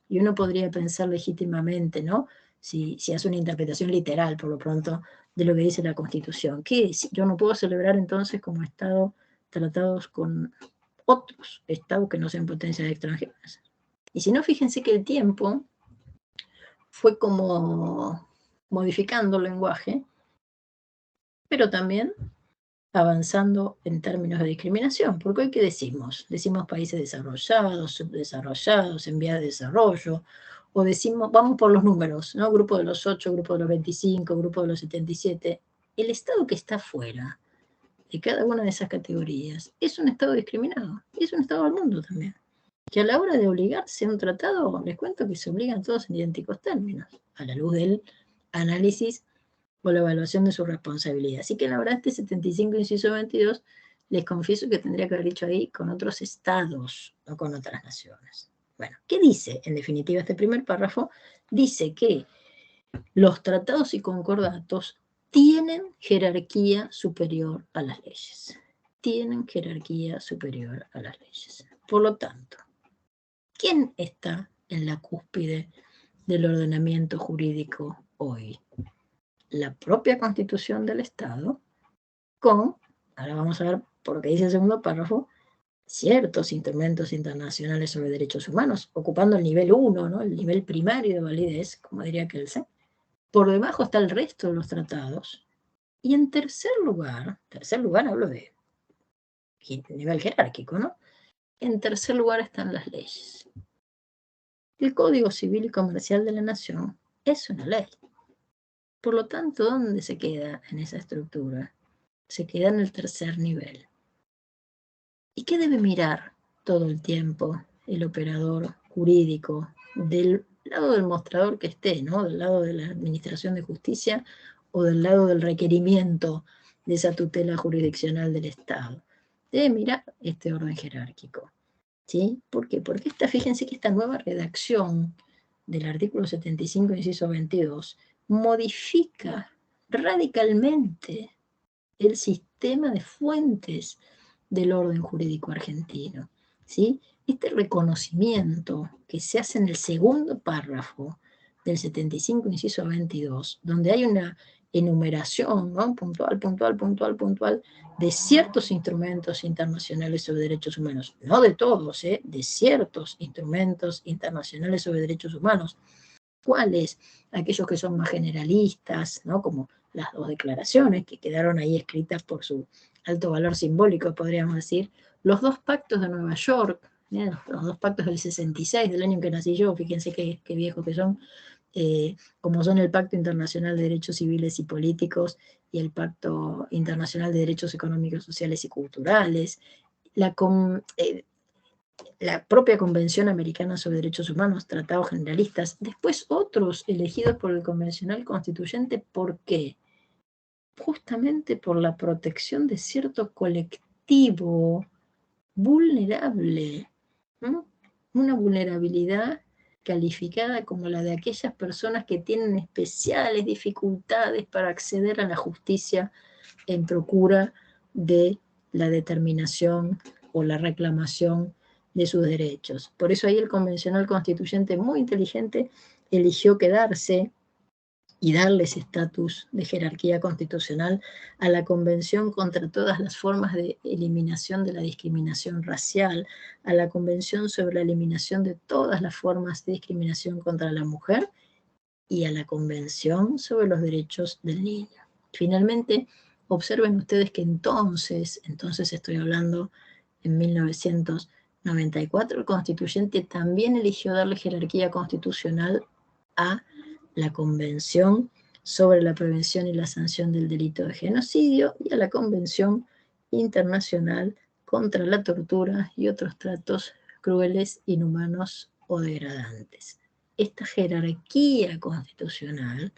y uno podría pensar legítimamente, ¿no? Si hace una interpretación literal, por lo pronto, de lo que dice la Constitución. ¿Qué? Yo no puedo celebrar entonces como Estado tratados con otros Estados que no sean potencias extranjeras. Y si no, fíjense que el tiempo fue como modificando el lenguaje, pero también avanzando en términos de discriminación, porque hoy ¿qué decimos? Decimos países desarrollados, subdesarrollados, en vías de desarrollo, o decimos, vamos por los números, ¿no? Grupo de los 8, grupo de los 25, grupo de los 77. El Estado que está fuera de cada una de esas categorías es un Estado discriminado, y es un Estado del mundo también, que a la hora de obligarse a un tratado, les cuento que se obligan todos en idénticos términos, a la luz del análisis o la evaluación de su responsabilidad. Así que la verdad, este 75, inciso 22, les confieso que tendría que haber dicho ahí con otros estados, no con otras naciones. Bueno, ¿qué dice? En definitiva, este primer párrafo dice que los tratados y concordatos tienen jerarquía superior a las leyes. Tienen jerarquía superior a las leyes. Por lo tanto, ¿quién está en la cúspide del ordenamiento jurídico hoy? La propia Constitución del Estado con, ahora vamos a ver por lo que dice el segundo párrafo, ciertos instrumentos internacionales sobre derechos humanos, ocupando el nivel 1, ¿no? El nivel primario de validez, como diría Kelsen. Por debajo está el resto de los tratados. Y en tercer lugar hablo de nivel jerárquico, ¿no? En tercer lugar están las leyes. El Código Civil y Comercial de la Nación es una ley. Por lo tanto, ¿dónde se queda en esa estructura? Se queda en el tercer nivel. ¿Y qué debe mirar todo el tiempo el operador jurídico del lado del mostrador que esté, ¿no? Del lado de la administración de justicia o del lado del requerimiento de esa tutela jurisdiccional del Estado? Debe mirar este orden jerárquico, ¿sí? ¿Por qué? Porque fíjense que esta nueva redacción del artículo 75, inciso 22, modifica radicalmente el sistema de fuentes del orden jurídico argentino, ¿sí? Este reconocimiento que se hace en el segundo párrafo del 75, inciso 22, donde hay una enumeración, ¿no? puntual, de ciertos instrumentos internacionales sobre derechos humanos, no de todos, de ciertos instrumentos internacionales sobre derechos humanos. ¿Cuáles? Aquellos que son más generalistas, ¿no? Como las dos declaraciones que quedaron ahí escritas por su alto valor simbólico, podríamos decir, los dos pactos de Nueva York, los dos pactos del 66, del año en que nací yo, fíjense qué viejos que son, como son el Pacto Internacional de Derechos Civiles y Políticos y el Pacto Internacional de Derechos Económicos, Sociales y Culturales, la propia Convención Americana sobre Derechos Humanos, tratados generalistas, después otros elegidos por el Convencional Constituyente. ¿Por qué? Justamente por la protección de cierto colectivo vulnerable, ¿no? Una vulnerabilidad calificada como la de aquellas personas que tienen especiales dificultades para acceder a la justicia en procura de la determinación o la reclamación de sus derechos. Por eso ahí el Convencional Constituyente, muy inteligente, eligió quedarse y darles estatus de jerarquía constitucional a la Convención contra todas las formas de eliminación de la discriminación racial, a la Convención sobre la eliminación de todas las formas de discriminación contra la mujer y a la Convención sobre los derechos del niño. Finalmente, observen ustedes que entonces estoy hablando en 1994, el constituyente también eligió darle jerarquía constitucional a la Convención sobre la Prevención y la Sanción del Delito de Genocidio y a la Convención Internacional contra la Tortura y otros tratos crueles, inhumanos o degradantes. Esta jerarquía constitucional,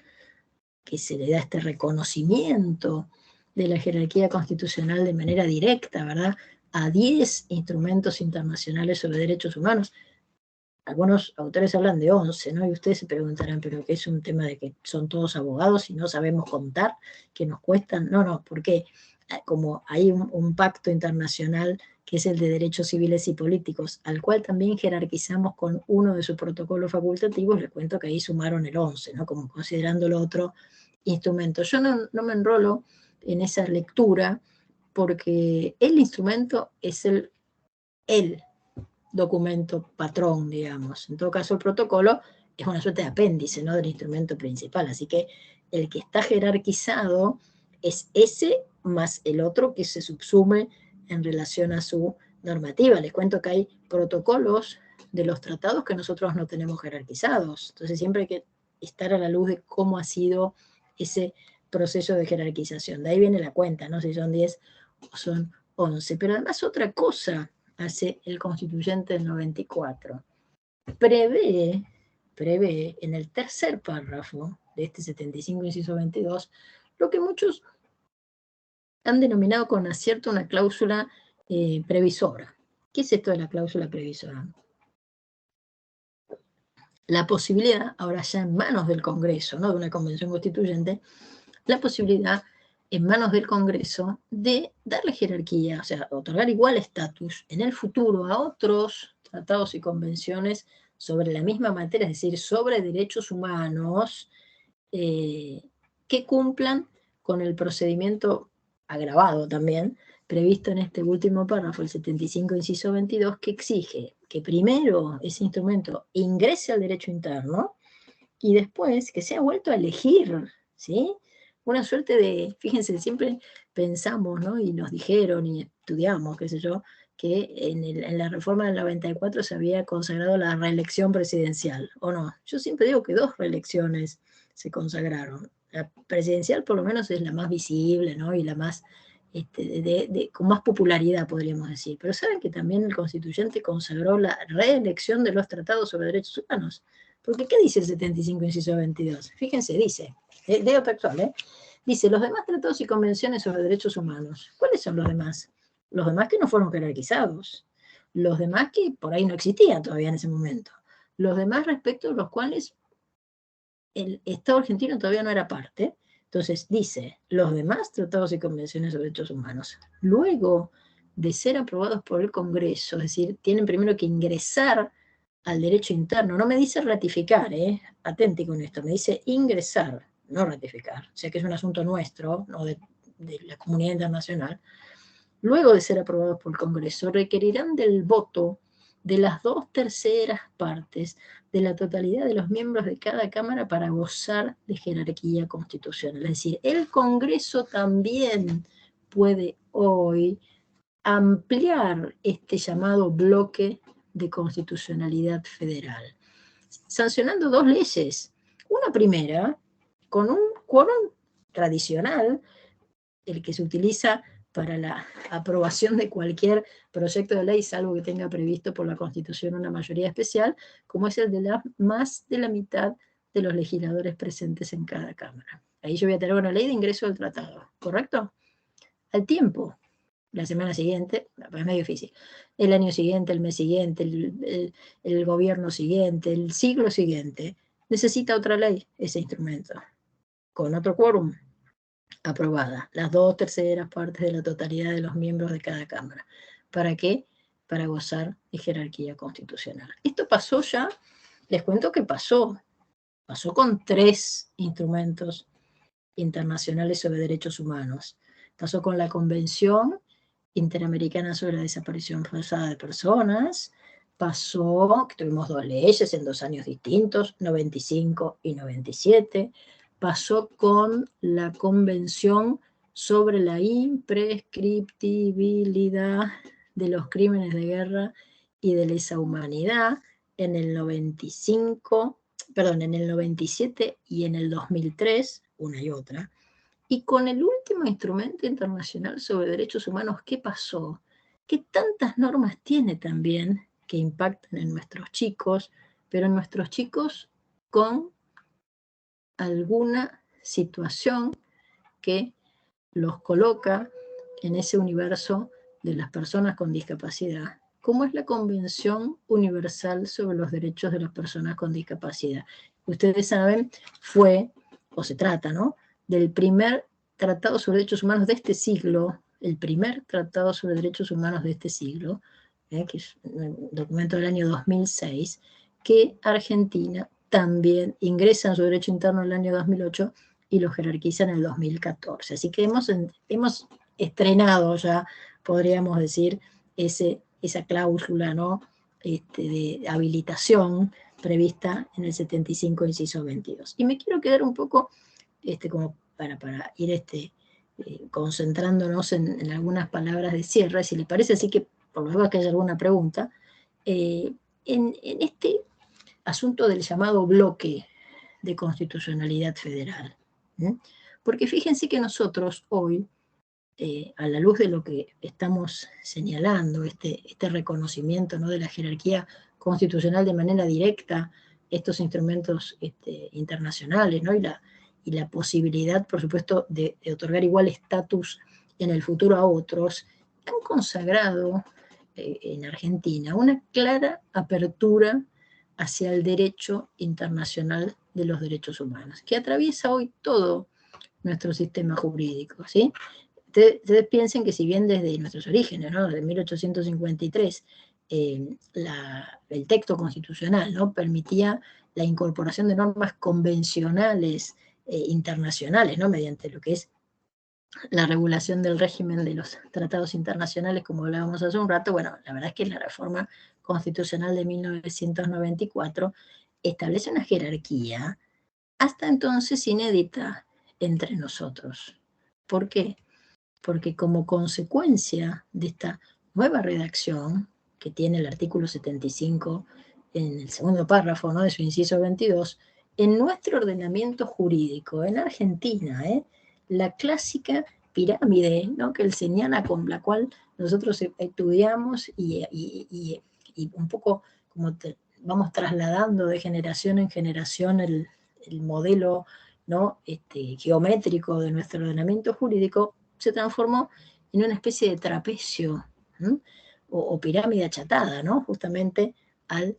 que se le da este reconocimiento de la jerarquía constitucional de manera directa, ¿verdad?, a 10 instrumentos internacionales sobre derechos humanos. Algunos autores hablan de 11, ¿no? Y ustedes se preguntarán, ¿pero qué es un tema de que son todos abogados y no sabemos contar, que nos cuestan? No, porque como hay un pacto internacional que es el de derechos civiles y políticos, al cual también jerarquizamos con uno de sus protocolos facultativos, les cuento que ahí sumaron el 11, ¿no?, como considerándolo otro instrumento. Yo no me enrolo en esa lectura porque el instrumento es el documento patrón, digamos. En todo caso, el protocolo es una suerte de apéndice, ¿no?, del instrumento principal. Así que el que está jerarquizado es ese más el otro que se subsume en relación a su normativa. Les cuento que hay protocolos de los tratados que nosotros no tenemos jerarquizados. Entonces siempre hay que estar a la luz de cómo ha sido ese proceso de jerarquización. De ahí viene la cuenta, no sé si son 10 o son 11. Pero además otra cosa hace el constituyente del 94. Prevé en el tercer párrafo de este 75, inciso 22, lo que muchos han denominado con acierto una cláusula previsora. ¿Qué es esto de la cláusula previsora? La posibilidad, ahora ya en manos del Congreso, no de una convención constituyente, la posibilidad en manos del Congreso de darle jerarquía, o sea, otorgar igual estatus en el futuro a otros tratados y convenciones sobre la misma materia, es decir, sobre derechos humanos, que cumplan con el procedimiento agravado también, previsto en este último párrafo, el 75, inciso 22, que exige que primero ese instrumento ingrese al derecho interno y después que sea vuelto a elegir, ¿sí? Una suerte de, fíjense, siempre pensamos, ¿no?, y nos dijeron y estudiamos, qué sé yo, que en la reforma del 94 se había consagrado la reelección presidencial, ¿o no? Yo siempre digo que 2 reelecciones se consagraron. La presidencial por lo menos es la más visible, ¿no?, y la más, con más popularidad, podríamos decir. Pero saben que también el constituyente consagró la reelección de los tratados sobre derechos humanos. Porque ¿qué dice el 75, inciso 22? Fíjense, dice, leo textual, dice, los demás tratados y convenciones sobre derechos humanos. ¿Cuáles son los demás? Los demás que no fueron jerarquizados. Los demás que por ahí no existían todavía en ese momento. Los demás respecto a los cuales el Estado argentino todavía no era parte. Entonces dice, los demás tratados y convenciones sobre derechos humanos. Luego de ser aprobados por el Congreso, es decir, tienen primero que ingresar al derecho interno. No me dice ratificar, atente con esto, me dice ingresar, no ratificar. O sea que es un asunto nuestro, no de la comunidad internacional. Luego de ser aprobados por el Congreso, requerirán del voto de las 2/3 partes de la totalidad de los miembros de cada Cámara para gozar de jerarquía constitucional. Es decir, el Congreso también puede hoy ampliar este llamado bloque de constitucionalidad federal, sancionando 2 leyes. Una primera, con un quórum tradicional, el que se utiliza para la aprobación de cualquier proyecto de ley, salvo que tenga previsto por la Constitución una mayoría especial, como es el de más de la mitad de los legisladores presentes en cada Cámara. Ahí yo voy a tener una ley de ingreso del tratado, ¿correcto? Al tiempo, la semana siguiente, es medio difícil, el año siguiente, el mes siguiente, el gobierno siguiente, el siglo siguiente, necesita otra ley, ese instrumento, con otro quórum, aprobada, las 2/3 partes de la totalidad de los miembros de cada Cámara. ¿Para qué? Para gozar de jerarquía constitucional. Esto pasó ya, les cuento que pasó con 3 instrumentos internacionales sobre derechos humanos. Pasó con la Convención Interamericana sobre la Desaparición Forzada de Personas, pasó, que tuvimos 2 leyes en 2 años distintos, 95 y 97, pasó con la Convención sobre la imprescriptibilidad de los crímenes de guerra y de lesa humanidad en el 95, perdón, en el 97 y en el 2003, una y otra, y con el último instrumento internacional sobre derechos humanos, ¿qué pasó? Que tantas normas tiene también que impactan en nuestros chicos, pero en nuestros chicos con alguna situación que los coloca en ese universo de las personas con discapacidad, como es la Convención Universal sobre los Derechos de las Personas con Discapacidad. Ustedes saben, fue, o se trata, ¿no?, del primer tratado sobre derechos humanos de este siglo, el primer tratado sobre derechos humanos de este siglo, que es un documento del año 2006, que Argentina también ingresa en su derecho interno en el año 2008 y lo jerarquiza en el 2014. Así que hemos estrenado ya, podríamos decir, esa cláusula, ¿no?, de habilitación prevista en el 75, inciso 22. Y me quiero quedar un poco, como para ir concentrándonos en algunas palabras de cierre, si les parece, así que por lo menos que haya alguna pregunta, en este asunto del llamado bloque de constitucionalidad federal. Porque fíjense que nosotros hoy, a la luz de lo que estamos señalando, este reconocimiento, ¿no?, de la jerarquía constitucional de manera directa, estos instrumentos internacionales, ¿no?, y la posibilidad, por supuesto, de otorgar igual estatus en el futuro a otros, han consagrado en Argentina una clara apertura hacia el derecho internacional de los derechos humanos, que atraviesa hoy todo nuestro sistema jurídico, ¿sí? Ustedes piensen que si bien desde nuestros orígenes, ¿no?, desde 1853, el texto constitucional, ¿no?, permitía la incorporación de normas convencionales internacionales, ¿no?, mediante lo que es la regulación del régimen de los tratados internacionales, como hablábamos hace un rato. Bueno, la verdad es que la reforma constitucional de 1994 establece una jerarquía hasta entonces inédita entre nosotros. ¿Por qué? Porque como consecuencia de esta nueva redacción que tiene el artículo 75 en el segundo párrafo, ¿no?, de su inciso 22, en nuestro ordenamiento jurídico, en Argentina, la clásica pirámide, ¿no?, que él señala, con la cual nosotros estudiamos y un poco como vamos trasladando de generación en generación el modelo, ¿no?, geométrico de nuestro ordenamiento jurídico, se transformó en una especie de trapecio, o pirámide achatada, ¿no?, justamente al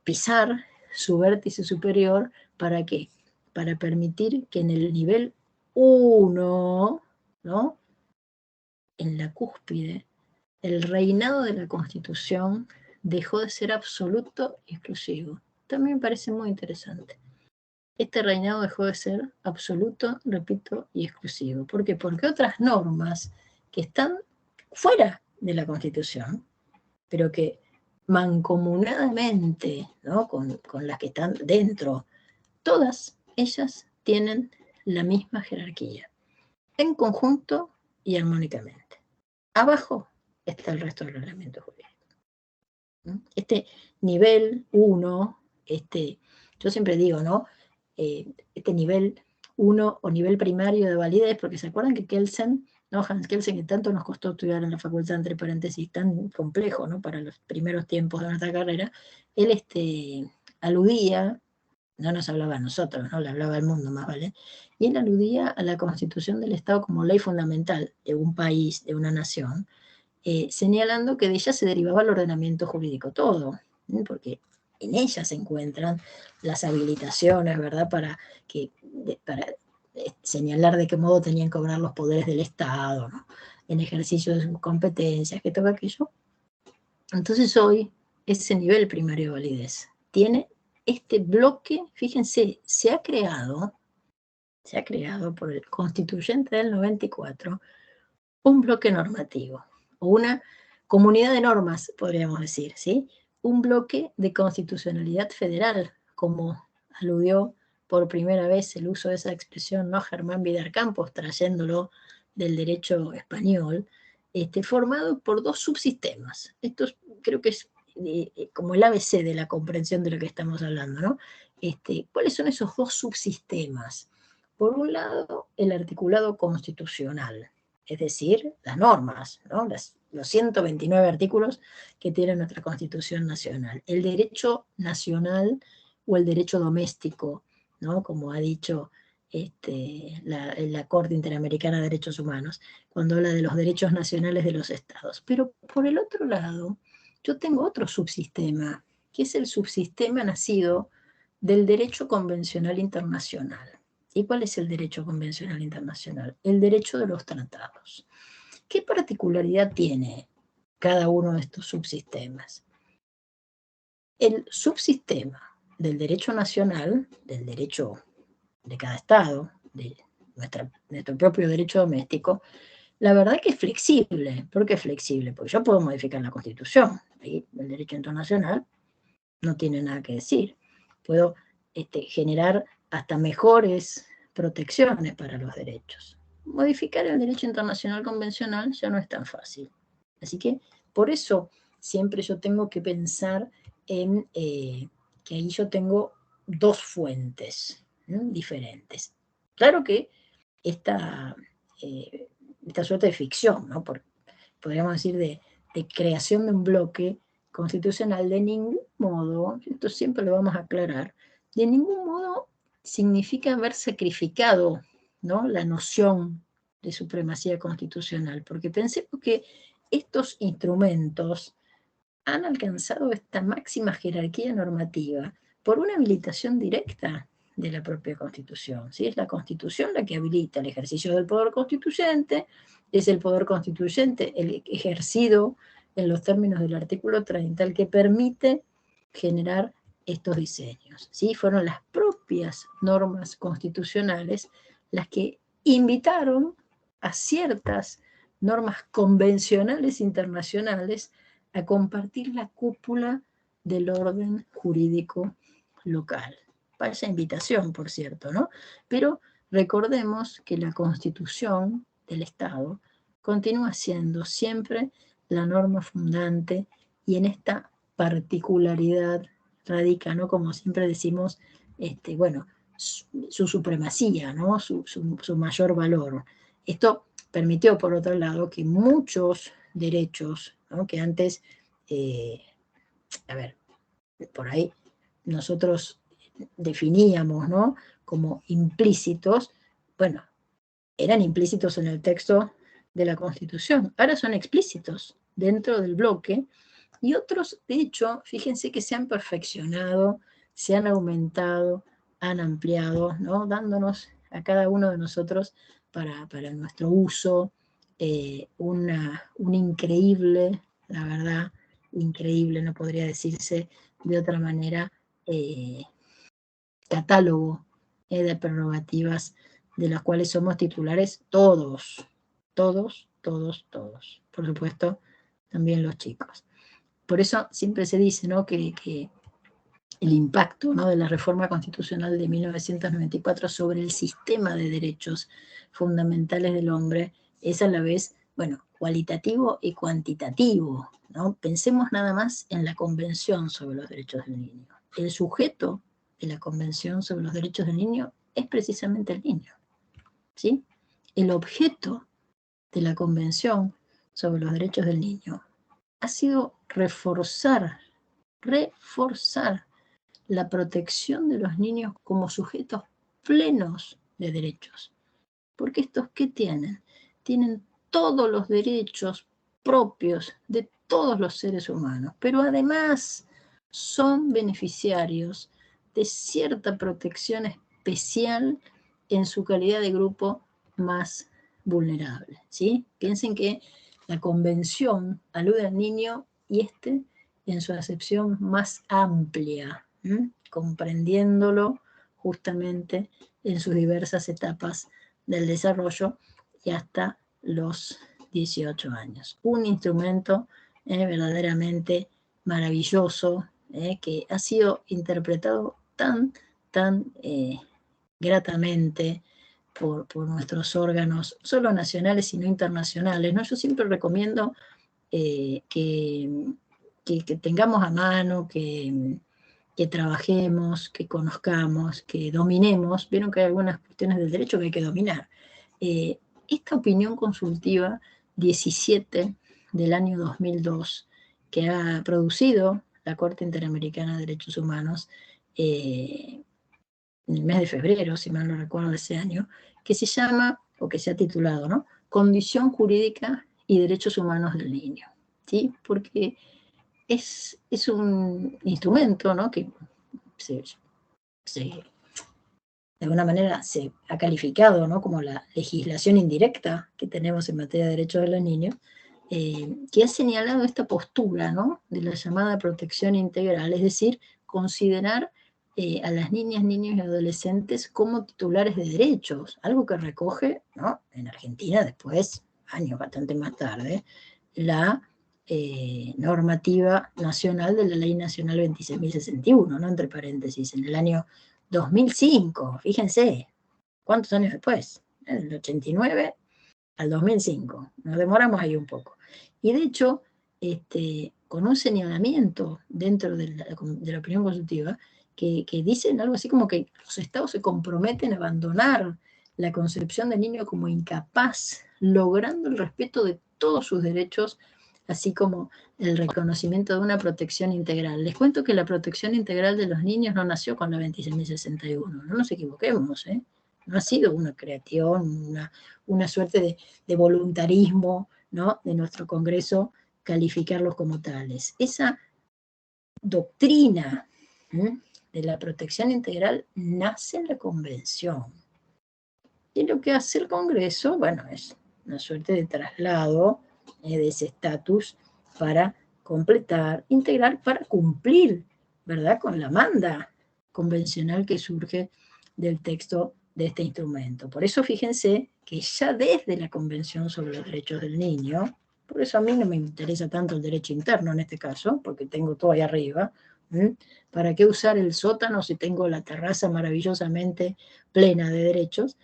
pisar su vértice superior. ¿Para qué? Para permitir que en el nivel 1, ¿no?, en la cúspide, el reinado de la Constitución dejó de ser absoluto y exclusivo. También me parece muy interesante. Este reinado dejó de ser absoluto, repito, y exclusivo. ¿Por qué? Porque otras normas que están fuera de la Constitución, pero que mancomunadamente, ¿no?, con las que están dentro, todas ellas tienen la misma jerarquía, en conjunto y armónicamente. Abajo está el resto del ordenamiento jurídico. Este nivel 1, yo siempre digo, ¿no?, este nivel 1 o nivel primario de validez, porque se acuerdan que Kelsen, ¿no?, Hans Kelsen, que tanto nos costó estudiar en la facultad, entre paréntesis, tan complejo, ¿no?, para los primeros tiempos de nuestra carrera, él aludía, no nos hablaba a nosotros, ¿no?, le hablaba al mundo más, ¿vale? Y él aludía a la Constitución del Estado como ley fundamental de un país, de una nación, señalando que de ella se derivaba el ordenamiento jurídico todo, porque en ella se encuentran las habilitaciones, ¿verdad?, para señalar de qué modo tenían que obrar los poderes del Estado, ¿no?, en ejercicio de sus competencias, que todo aquello. Entonces hoy, ese nivel primario de validez tiene este bloque, fíjense, se ha creado por el constituyente del 94, un bloque normativo, o una comunidad de normas, podríamos decir, ¿sí?, un bloque de constitucionalidad federal, como aludió por primera vez el uso de esa expresión, ¿no?, Germán Vidar Campos, trayéndolo del derecho español, formado por dos subsistemas. Esto creo que es como el ABC de la comprensión de lo que estamos hablando, ¿no? ¿Cuáles son esos dos subsistemas? Por un lado, el articulado constitucional, es decir, las normas, ¿no? Los 129 artículos que tiene nuestra Constitución Nacional. El derecho nacional o el derecho doméstico, ¿no? Como ha dicho la Corte Interamericana de Derechos Humanos, cuando habla de los derechos nacionales de los estados. Pero por el otro lado, yo tengo otro subsistema, que es el subsistema nacido del derecho convencional internacional. ¿Y cuál es el derecho convencional internacional? El derecho de los tratados. ¿Qué particularidad tiene cada uno de estos subsistemas? El subsistema del derecho nacional, del derecho de cada estado, de nuestro propio derecho doméstico, la verdad que es flexible. ¿Por qué es flexible? Porque yo puedo modificar la Constitución. ¿Sí? El derecho internacional no tiene nada que decir. Puedo generar hasta mejores protecciones para los derechos. Modificar el derecho internacional convencional ya no es tan fácil. Así que por eso siempre yo tengo que pensar en que ahí yo tengo dos fuentes, ¿no? Diferentes. Claro que esta suerte de ficción, ¿no? Podríamos decir de creación de un bloque constitucional, de ningún modo, esto siempre lo vamos a aclarar, de ningún modo significa haber sacrificado, ¿no? La noción de supremacía constitucional, porque pensemos que estos instrumentos han alcanzado esta máxima jerarquía normativa por una habilitación directa de la propia Constitución. ¿Sí? Es la Constitución la que habilita el ejercicio del poder constituyente, es el poder constituyente el ejercido en los términos del artículo 30, el que permite generar estos diseños. ¿Sí? Fueron las propias normas constitucionales las que invitaron a ciertas normas convencionales internacionales a compartir la cúpula del orden jurídico local. Vaya invitación, por cierto, ¿no? Pero recordemos que la Constitución del Estado continúa siendo siempre la norma fundante y en esta particularidad radica, ¿no? Como siempre decimos, bueno, su supremacía, ¿no? Su mayor valor. Esto permitió, por otro lado, que muchos derechos, ¿no? Que antes, por ahí nosotros definíamos, ¿no? Como implícitos, bueno, eran implícitos en el texto de la Constitución, ahora son explícitos dentro del bloque, y otros, de hecho, fíjense que se han perfeccionado, se han aumentado, han ampliado, ¿no? Dándonos a cada uno de nosotros para nuestro uso un increíble, la verdad, increíble, no podría decirse de otra manera, catálogo de prerrogativas de las cuales somos titulares todos. Por supuesto, también los chicos. Por eso siempre se dice, ¿no? que el impacto, ¿no? de la reforma constitucional de 1994 sobre el sistema de derechos fundamentales del hombre es a la vez, bueno, cualitativo y cuantitativo, ¿no? Pensemos nada más en la Convención sobre los Derechos del Niño. El sujeto de la Convención sobre los Derechos del Niño es precisamente el niño, ¿sí? El objeto de la Convención sobre los Derechos del Niño ha sido reforzar la protección de los niños como sujetos plenos de derechos. Porque estos, ¿qué tienen? Tienen todos los derechos propios de todos los seres humanos, pero además son beneficiarios de cierta protección especial en su calidad de grupo más vulnerable, ¿sí? Piensen que la Convención alude al niño y en su acepción más amplia, comprendiéndolo justamente en sus diversas etapas del desarrollo y hasta los 18 años. Un instrumento verdaderamente maravilloso que ha sido interpretado tan gratamente por nuestros órganos, solo nacionales sino internacionales, ¿no? Yo siempre recomiendo que que tengamos a mano, que trabajemos, que conozcamos, que dominemos. Vieron que hay algunas cuestiones del derecho que hay que dominar. Esta opinión consultiva 17 del año 2002, que ha producido la Corte Interamericana de Derechos Humanos en el mes de febrero, si mal no recuerdo, de ese año, que se llama, o que se ha titulado, ¿no?, Condición Jurídica y Derechos Humanos del Niño, ¿sí? Porque es un instrumento, ¿no?, que de alguna manera se ha calificado, ¿no?, como la legislación indirecta que tenemos en materia de derechos de los niños, que ha señalado esta postura, ¿no?, de la llamada protección integral, es decir, considerar a las niñas, niños y adolescentes como titulares de derechos, algo que recoge, ¿no?, en Argentina después, años bastante más tarde, la normativa nacional de la Ley Nacional 26.061, ¿no?, entre paréntesis, en el año 2005, fíjense, ¿cuántos años después? Del 89 al 2005, nos demoramos ahí un poco. Y de hecho, con un señalamiento dentro de la opinión consultiva, que dicen algo así como que los estados se comprometen a abandonar la concepción del niño como incapaz, logrando el respeto de todos sus derechos, así como el reconocimiento de una protección integral. Les cuento que la protección integral de los niños no nació con la 26.061, no nos equivoquemos, ¿eh? No ha sido una creación, una suerte de voluntarismo, ¿no?, de nuestro Congreso calificarlos como tales. Esa doctrina de la protección integral nace en la Convención. Y lo que hace el Congreso, bueno, es una suerte de traslado de ese estatus para completar, integrar, para cumplir, ¿verdad?, con la manda convencional que surge del texto de este instrumento. Por eso fíjense que ya desde la Convención sobre los Derechos del Niño, por eso a mí no me interesa tanto el derecho interno en este caso, porque tengo todo ahí arriba, ¿para qué usar el sótano si tengo la terraza maravillosamente plena de derechos?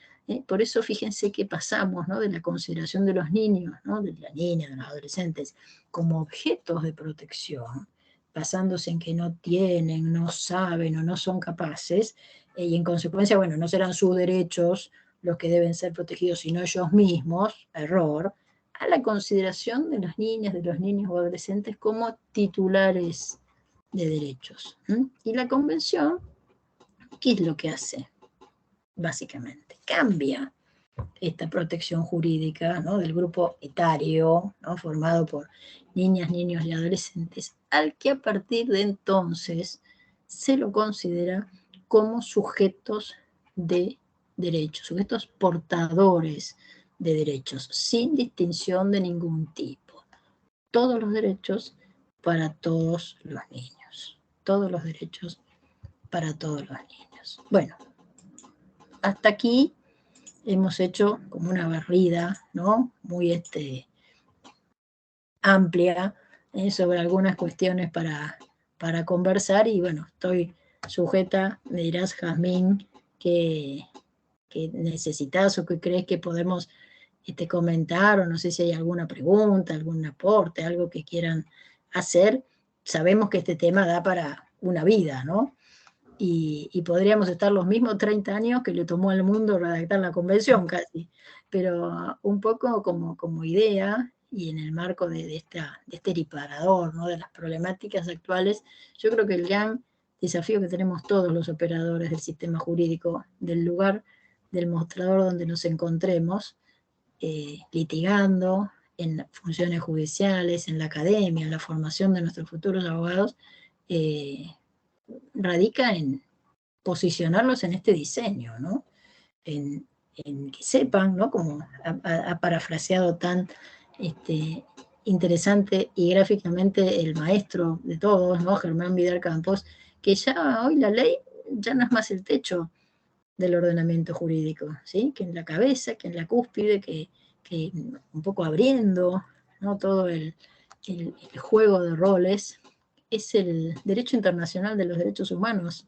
Por eso fíjense que pasamos, ¿no?, de la consideración de los niños, ¿no?, de las niñas, de los adolescentes, como objetos de protección, basándose en que no tienen, no saben o no son capaces, y en consecuencia, bueno, no serán sus derechos los que deben ser protegidos, sino ellos mismos, error, a la consideración de las niñas, de los niños o adolescentes como titulares de derechos. Y la Convención, ¿qué es lo que hace? Básicamente, cambia esta protección jurídica, ¿no?, del grupo etario, ¿no?, formado por niñas, niños y adolescentes, al que a partir de entonces se lo considera como sujetos de derechos, sujetos portadores de derechos, sin distinción de ningún tipo. Todos los derechos para todos los niños. Todos los derechos para todos los niños. Bueno, hasta aquí hemos hecho como una barrida, ¿no?, muy amplia sobre algunas cuestiones para conversar, y bueno, estoy sujeta, me dirás, Jazmín, que necesitas o que crees que podemos comentar, o no sé si hay alguna pregunta, algún aporte, algo que quieran hacer. Sabemos que este tema da para una vida, ¿no? Y podríamos estar los mismos 30 años que le tomó al mundo redactar la Convención casi, pero un poco como idea, y en el marco de este disparador, ¿no?, de las problemáticas actuales, yo creo que el gran desafío que tenemos todos los operadores del sistema jurídico, del lugar del mostrador donde nos encontremos, litigando, en funciones judiciales, en la academia, en la formación de nuestros futuros abogados, radica en posicionarlos en este diseño, ¿no?, en que sepan, ¿no?, como ha parafraseado tan interesante y gráficamente el maestro de todos, ¿no?, Germán Vidal Campos, que ya hoy la ley ya no es más el techo del ordenamiento jurídico, ¿sí?, que en la cabeza, que en la cúspide, que un poco abriendo, ¿no?, todo el juego de roles, es el derecho internacional de los derechos humanos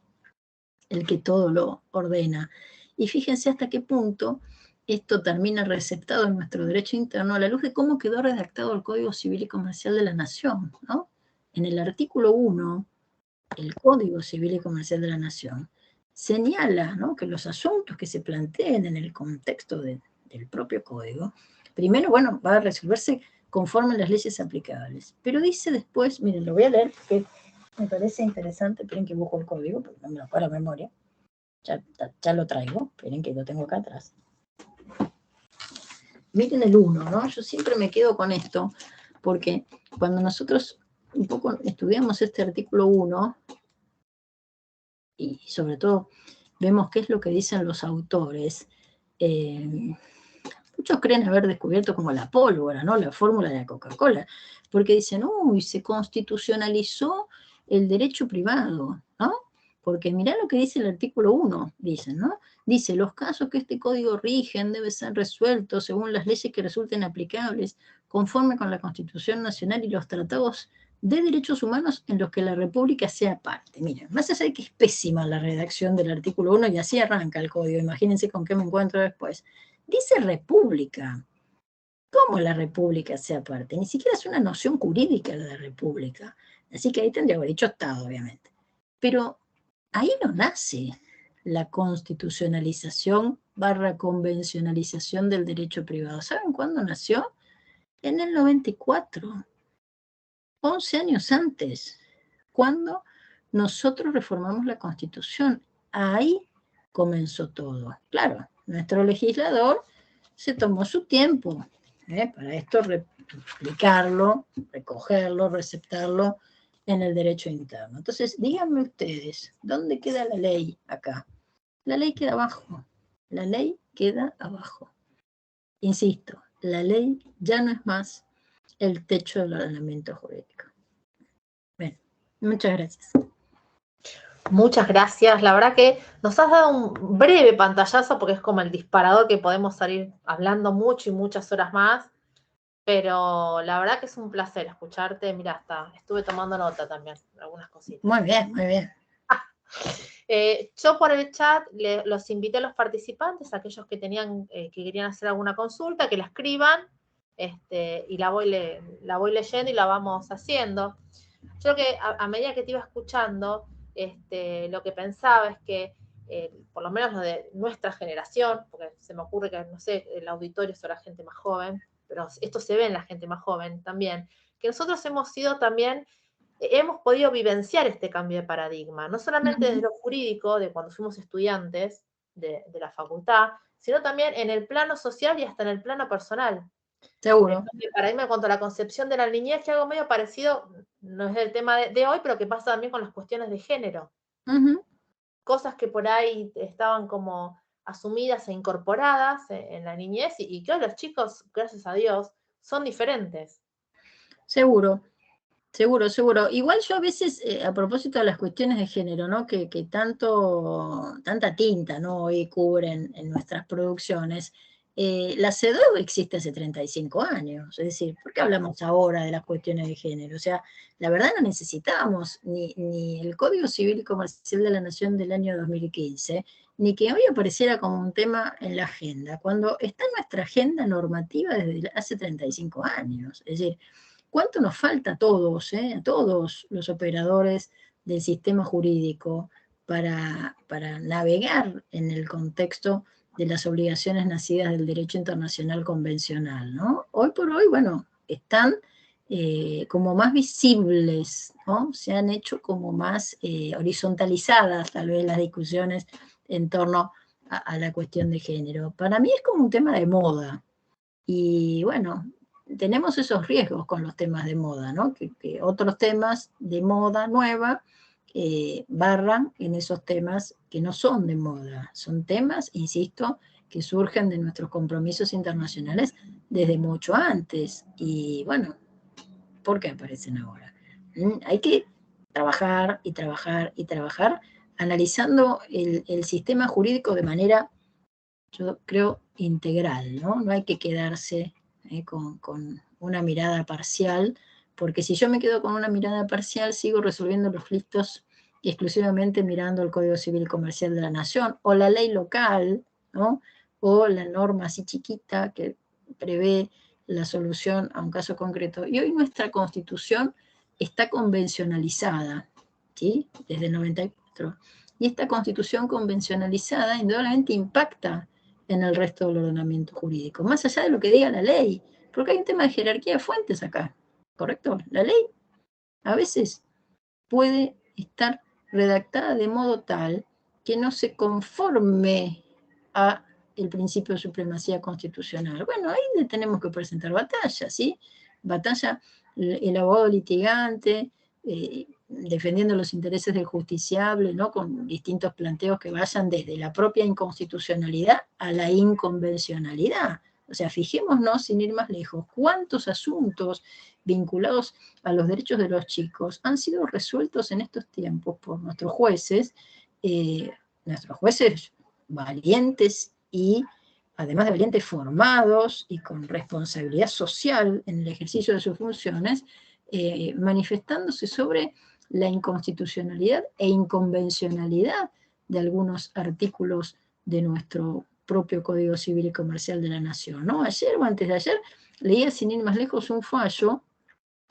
el que todo lo ordena. Y fíjense hasta qué punto esto termina receptado en nuestro derecho interno a la luz de cómo quedó redactado el Código Civil y Comercial de la Nación, ¿no? en el artículo 1, el Código Civil y Comercial de la Nación señala, ¿no?, que los asuntos que se planteen en el contexto del propio código, primero, bueno, va a resolverse conforme a las leyes aplicables. Pero dice después, miren, lo voy a leer porque me parece interesante, esperen que busco el código, porque no me lo acuerdo a memoria. Ya lo traigo, esperen que lo tengo acá atrás. Miren el 1, ¿no? Yo siempre me quedo con esto, porque cuando nosotros un poco estudiamos este artículo 1, y sobre todo vemos qué es lo que dicen los autores, muchos creen haber descubierto como la pólvora, ¿no?, la fórmula de la Coca-Cola, porque dicen, uy, se constitucionalizó el derecho privado, ¿no? Porque mirá lo que dice el artículo 1, dicen, ¿no? Dice, los casos que este código rigen deben ser resueltos según las leyes que resulten aplicables, conforme con la Constitución Nacional y los tratados de derechos humanos en los que la República sea parte. Miren, más allá de que es pésima la redacción del artículo 1, y así arranca el código, imagínense con qué me encuentro después. Dice república. ¿Cómo la república sea parte? Ni siquiera es una noción jurídica la de república. Así que ahí tendría que haber dicho Estado, obviamente. Pero ahí no nace la constitucionalización / convencionalización del derecho privado. ¿Saben cuándo nació? En el 94, 11 años antes, cuando nosotros reformamos la Constitución. Ahí comenzó todo. Claro, nuestro legislador se tomó su tiempo para esto explicarlo, recogerlo, receptarlo en el derecho interno. Entonces, díganme ustedes, ¿dónde queda la ley acá? La ley queda abajo. La ley queda abajo. Insisto, la ley ya no es más el techo del ordenamiento jurídico. Bueno, muchas gracias. Muchas gracias. La verdad que nos has dado un breve pantallazo porque es como el disparador que podemos salir hablando mucho y muchas horas más. Pero la verdad que es un placer escucharte. Mira, hasta estuve tomando nota también, algunas cositas. Muy bien, muy bien. Yo por el chat los invité a los participantes, a aquellos que que querían hacer alguna consulta, que la escriban, y la voy leyendo y la vamos haciendo. Yo creo que a medida que te iba escuchando, lo que pensaba es que, por lo menos lo de nuestra generación, porque se me ocurre que, no sé, el auditorio es la gente más joven, pero esto se ve en la gente más joven también, que nosotros hemos podido vivenciar este cambio de paradigma, no solamente desde lo jurídico, de cuando fuimos estudiantes de la facultad, sino también en el plano social y hasta en el plano personal. Seguro. El paradigma en cuanto a la concepción de la niñez, que es algo medio parecido, no es el tema de hoy, pero que pasa también con las cuestiones de género. Cosas que por ahí estaban como asumidas e incorporadas en la niñez y que hoy los chicos, gracias a Dios, son diferentes. Seguro. Seguro. Igual yo a veces, a propósito de las cuestiones de género, ¿no?, que tanta tinta, ¿no?, hoy cubren en nuestras producciones, la CEDAW existe hace 35 años, es decir, ¿por qué hablamos ahora de las cuestiones de género? O sea, la verdad no necesitábamos ni el Código Civil y Comercial de la Nación del año 2015, ni que hoy apareciera como un tema en la agenda, cuando está en nuestra agenda normativa desde hace 35 años, es decir, ¿cuánto nos falta a todos los operadores del sistema jurídico para navegar en el contexto de las obligaciones nacidas del derecho internacional convencional, ¿no? Hoy por hoy, bueno, están como más visibles, ¿no? Se han hecho como más horizontalizadas tal vez las discusiones en torno a la cuestión de género. Para mí es como un tema de moda. Y bueno, tenemos esos riesgos con los temas de moda, ¿no? Que otros temas de moda nueva barran en esos temas que no son de moda. Son temas, insisto, que surgen de nuestros compromisos internacionales desde mucho antes. Y bueno, ¿por qué aparecen ahora? Hay que trabajar y trabajar y trabajar analizando el sistema jurídico de manera, yo creo, integral, ¿no? No hay que quedarse con una mirada parcial, porque si yo me quedo con una mirada parcial, sigo resolviendo los conflictos exclusivamente mirando el Código Civil y Comercial de la Nación, o la ley local, ¿no?, o la norma así chiquita que prevé la solución a un caso concreto. Y hoy nuestra Constitución está convencionalizada, ¿sí? Desde el 94. Y esta constitución convencionalizada indudablemente impacta en el resto del ordenamiento jurídico, más allá de lo que diga la ley, porque hay un tema de jerarquía de fuentes acá, ¿correcto? La ley a veces puede estar redactada de modo tal que no se conforme a el principio de supremacía constitucional. Bueno, ahí le tenemos que presentar batalla, ¿sí? Batalla, el abogado litigante, defendiendo los intereses del justiciable, ¿no? Con distintos planteos que vayan desde la propia inconstitucionalidad a la inconvencionalidad. O sea, fijémonos, sin ir más lejos, cuántos asuntos vinculados a los derechos de los chicos han sido resueltos en estos tiempos por nuestros jueces valientes y además de valientes formados y con responsabilidad social en el ejercicio de sus funciones, manifestándose sobre la inconstitucionalidad e inconvencionalidad de algunos artículos de nuestro propio Código Civil y Comercial de la Nación, ¿no? Ayer o antes de ayer leía, sin ir más lejos, un fallo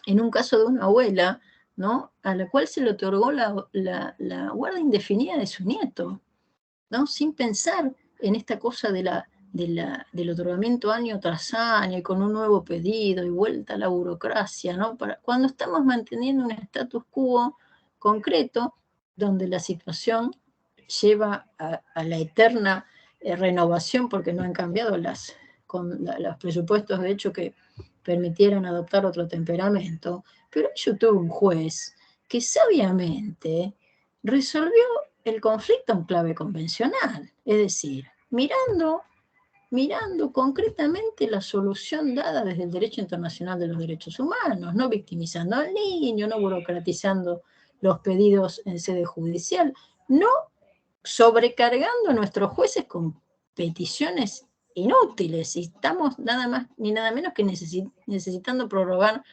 en un caso de una abuela, ¿no? A la cual se le otorgó la guarda indefinida de su nieto, ¿no? Sin pensar en esta cosa del otorgamiento año tras año y con un nuevo pedido y vuelta a la burocracia, ¿no? Cuando estamos manteniendo un status quo concreto donde la situación lleva a la eterna renovación, porque no han cambiado los presupuestos, de hecho, que permitieran adoptar otro temperamento, pero yo tuve un juez que sabiamente resolvió el conflicto en clave convencional, es decir, mirando concretamente la solución dada desde el derecho internacional de los derechos humanos, no victimizando al niño, no burocratizando los pedidos en sede judicial, no sobrecargando a nuestros jueces con peticiones inútiles, y estamos nada más ni nada menos que necesitando prorrogar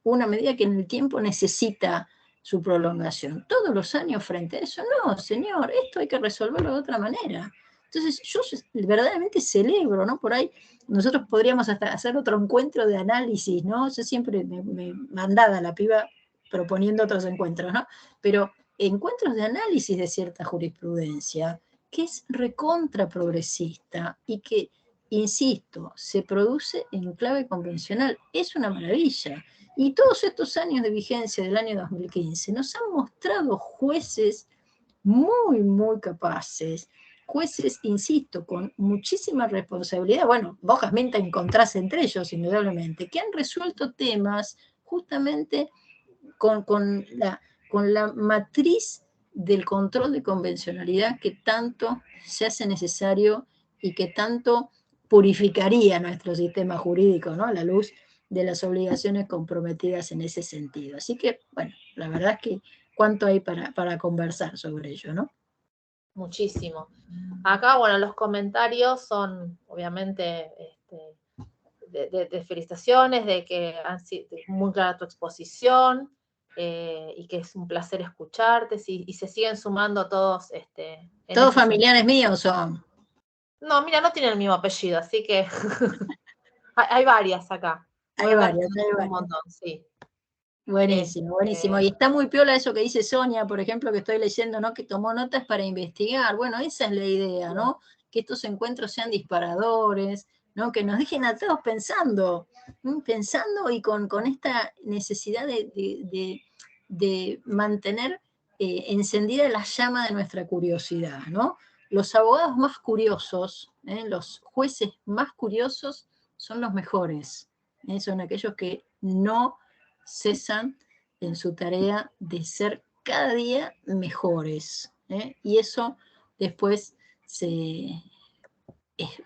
una medida que en el tiempo necesita su prolongación. Todos los años frente a eso, no, señor, esto hay que resolverlo de otra manera. Entonces, yo verdaderamente celebro, ¿no? Por ahí nosotros podríamos hasta hacer otro encuentro de análisis, ¿no? Yo siempre me mandaba la piba proponiendo otros encuentros, ¿no? Pero encuentros de análisis de cierta jurisprudencia que es recontra progresista y que, insisto, se produce en clave convencional. Es una maravilla. Y todos estos años de vigencia del año 2015 nos han mostrado jueces muy, muy capaces, jueces, insisto, con muchísima responsabilidad. Bueno, vos, Jazmín, te encontrás entre ellos, indudablemente, que han resuelto temas justamente con la matriz del control de convencionalidad que tanto se hace necesario y que tanto purificaría nuestro sistema jurídico, ¿no? A la luz de las obligaciones comprometidas en ese sentido. Así que, bueno, la verdad es que cuánto hay para conversar sobre ello, ¿no? Muchísimo. Acá, bueno, los comentarios son, obviamente, de felicitaciones, de que han sido muy clara tu exposición, y que es un placer escucharte, y se siguen sumando todos. ¿Todos familiares míos son? No, mira, no tienen el mismo apellido, así que hay varias acá. Hay varias. Un montón, sí. Buenísimo, buenísimo. Y está muy piola eso que dice Sonia, por ejemplo, que estoy leyendo, ¿no? Que tomó notas para investigar. Bueno, esa es la idea, ¿no? Que estos encuentros sean disparadores, ¿no? Que nos dejen a todos pensando y con esta necesidad de mantener encendida la llama de nuestra curiosidad, ¿no? Los abogados más curiosos, los jueces más curiosos son los mejores, son aquellos que no cesan en su tarea de ser cada día mejores, y eso después se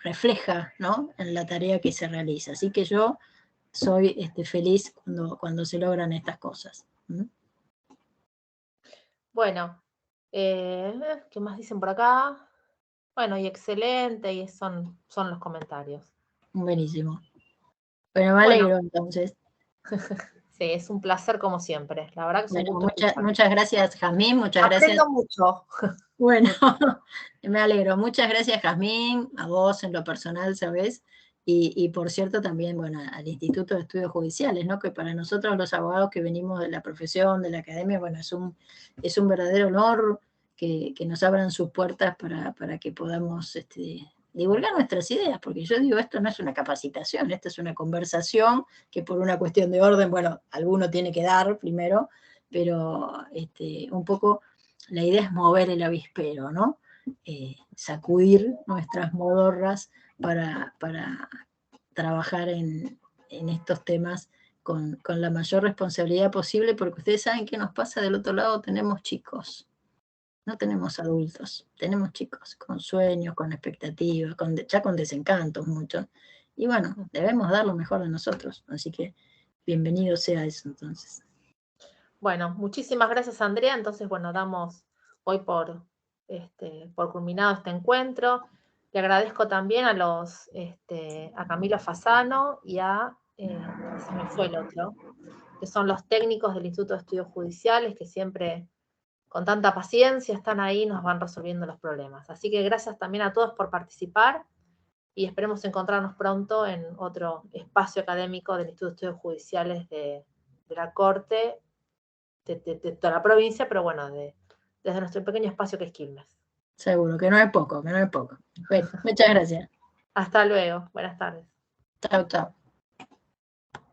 refleja, ¿no? En la tarea que se realiza. Así que yo soy feliz cuando se logran estas cosas. Bueno, ¿qué más dicen por acá? Bueno, y excelente, y son los comentarios. Buenísimo. Bueno, me alegro entonces. Sí, es un placer como siempre. La verdad que es un gusto. Muchas gracias, Jazmín. Muchas gracias. Aprendo mucho. Bueno, me alegro. Muchas gracias, Jazmín, a vos en lo personal, ¿sabes? Y por cierto también, bueno, al Instituto de Estudios Judiciales, ¿no? Que para nosotros los abogados que venimos de la profesión, de la academia, bueno, es un verdadero honor que nos abran sus puertas para que podamos divulgar nuestras ideas, porque yo digo, esto no es una capacitación, esto es una conversación que por una cuestión de orden, bueno, alguno tiene que dar primero, pero un poco la idea es mover el avispero, ¿no? Sacudir nuestras modorras para trabajar en estos temas con la mayor responsabilidad posible, porque ustedes saben qué nos pasa del otro lado, tenemos chicos, no tenemos adultos, tenemos chicos con sueños, con expectativas, ya con desencantos muchos, y bueno, debemos dar lo mejor de nosotros, así que bienvenido sea eso entonces. Bueno, muchísimas gracias, Andrea. Entonces, bueno, damos hoy por culminado este encuentro. Le agradezco también a Camilo Fasano y se me fue el otro, que son los técnicos del Instituto de Estudios Judiciales, que siempre con tanta paciencia están ahí y nos van resolviendo los problemas. Así que gracias también a todos por participar y esperemos encontrarnos pronto en otro espacio académico del Instituto de Estudios Judiciales de la Corte, de toda la provincia, pero bueno, desde nuestro pequeño espacio que es Quilmes. Seguro, que no es poco, que no es poco. Bueno, muchas gracias. Hasta luego, buenas tardes. Chao, chao.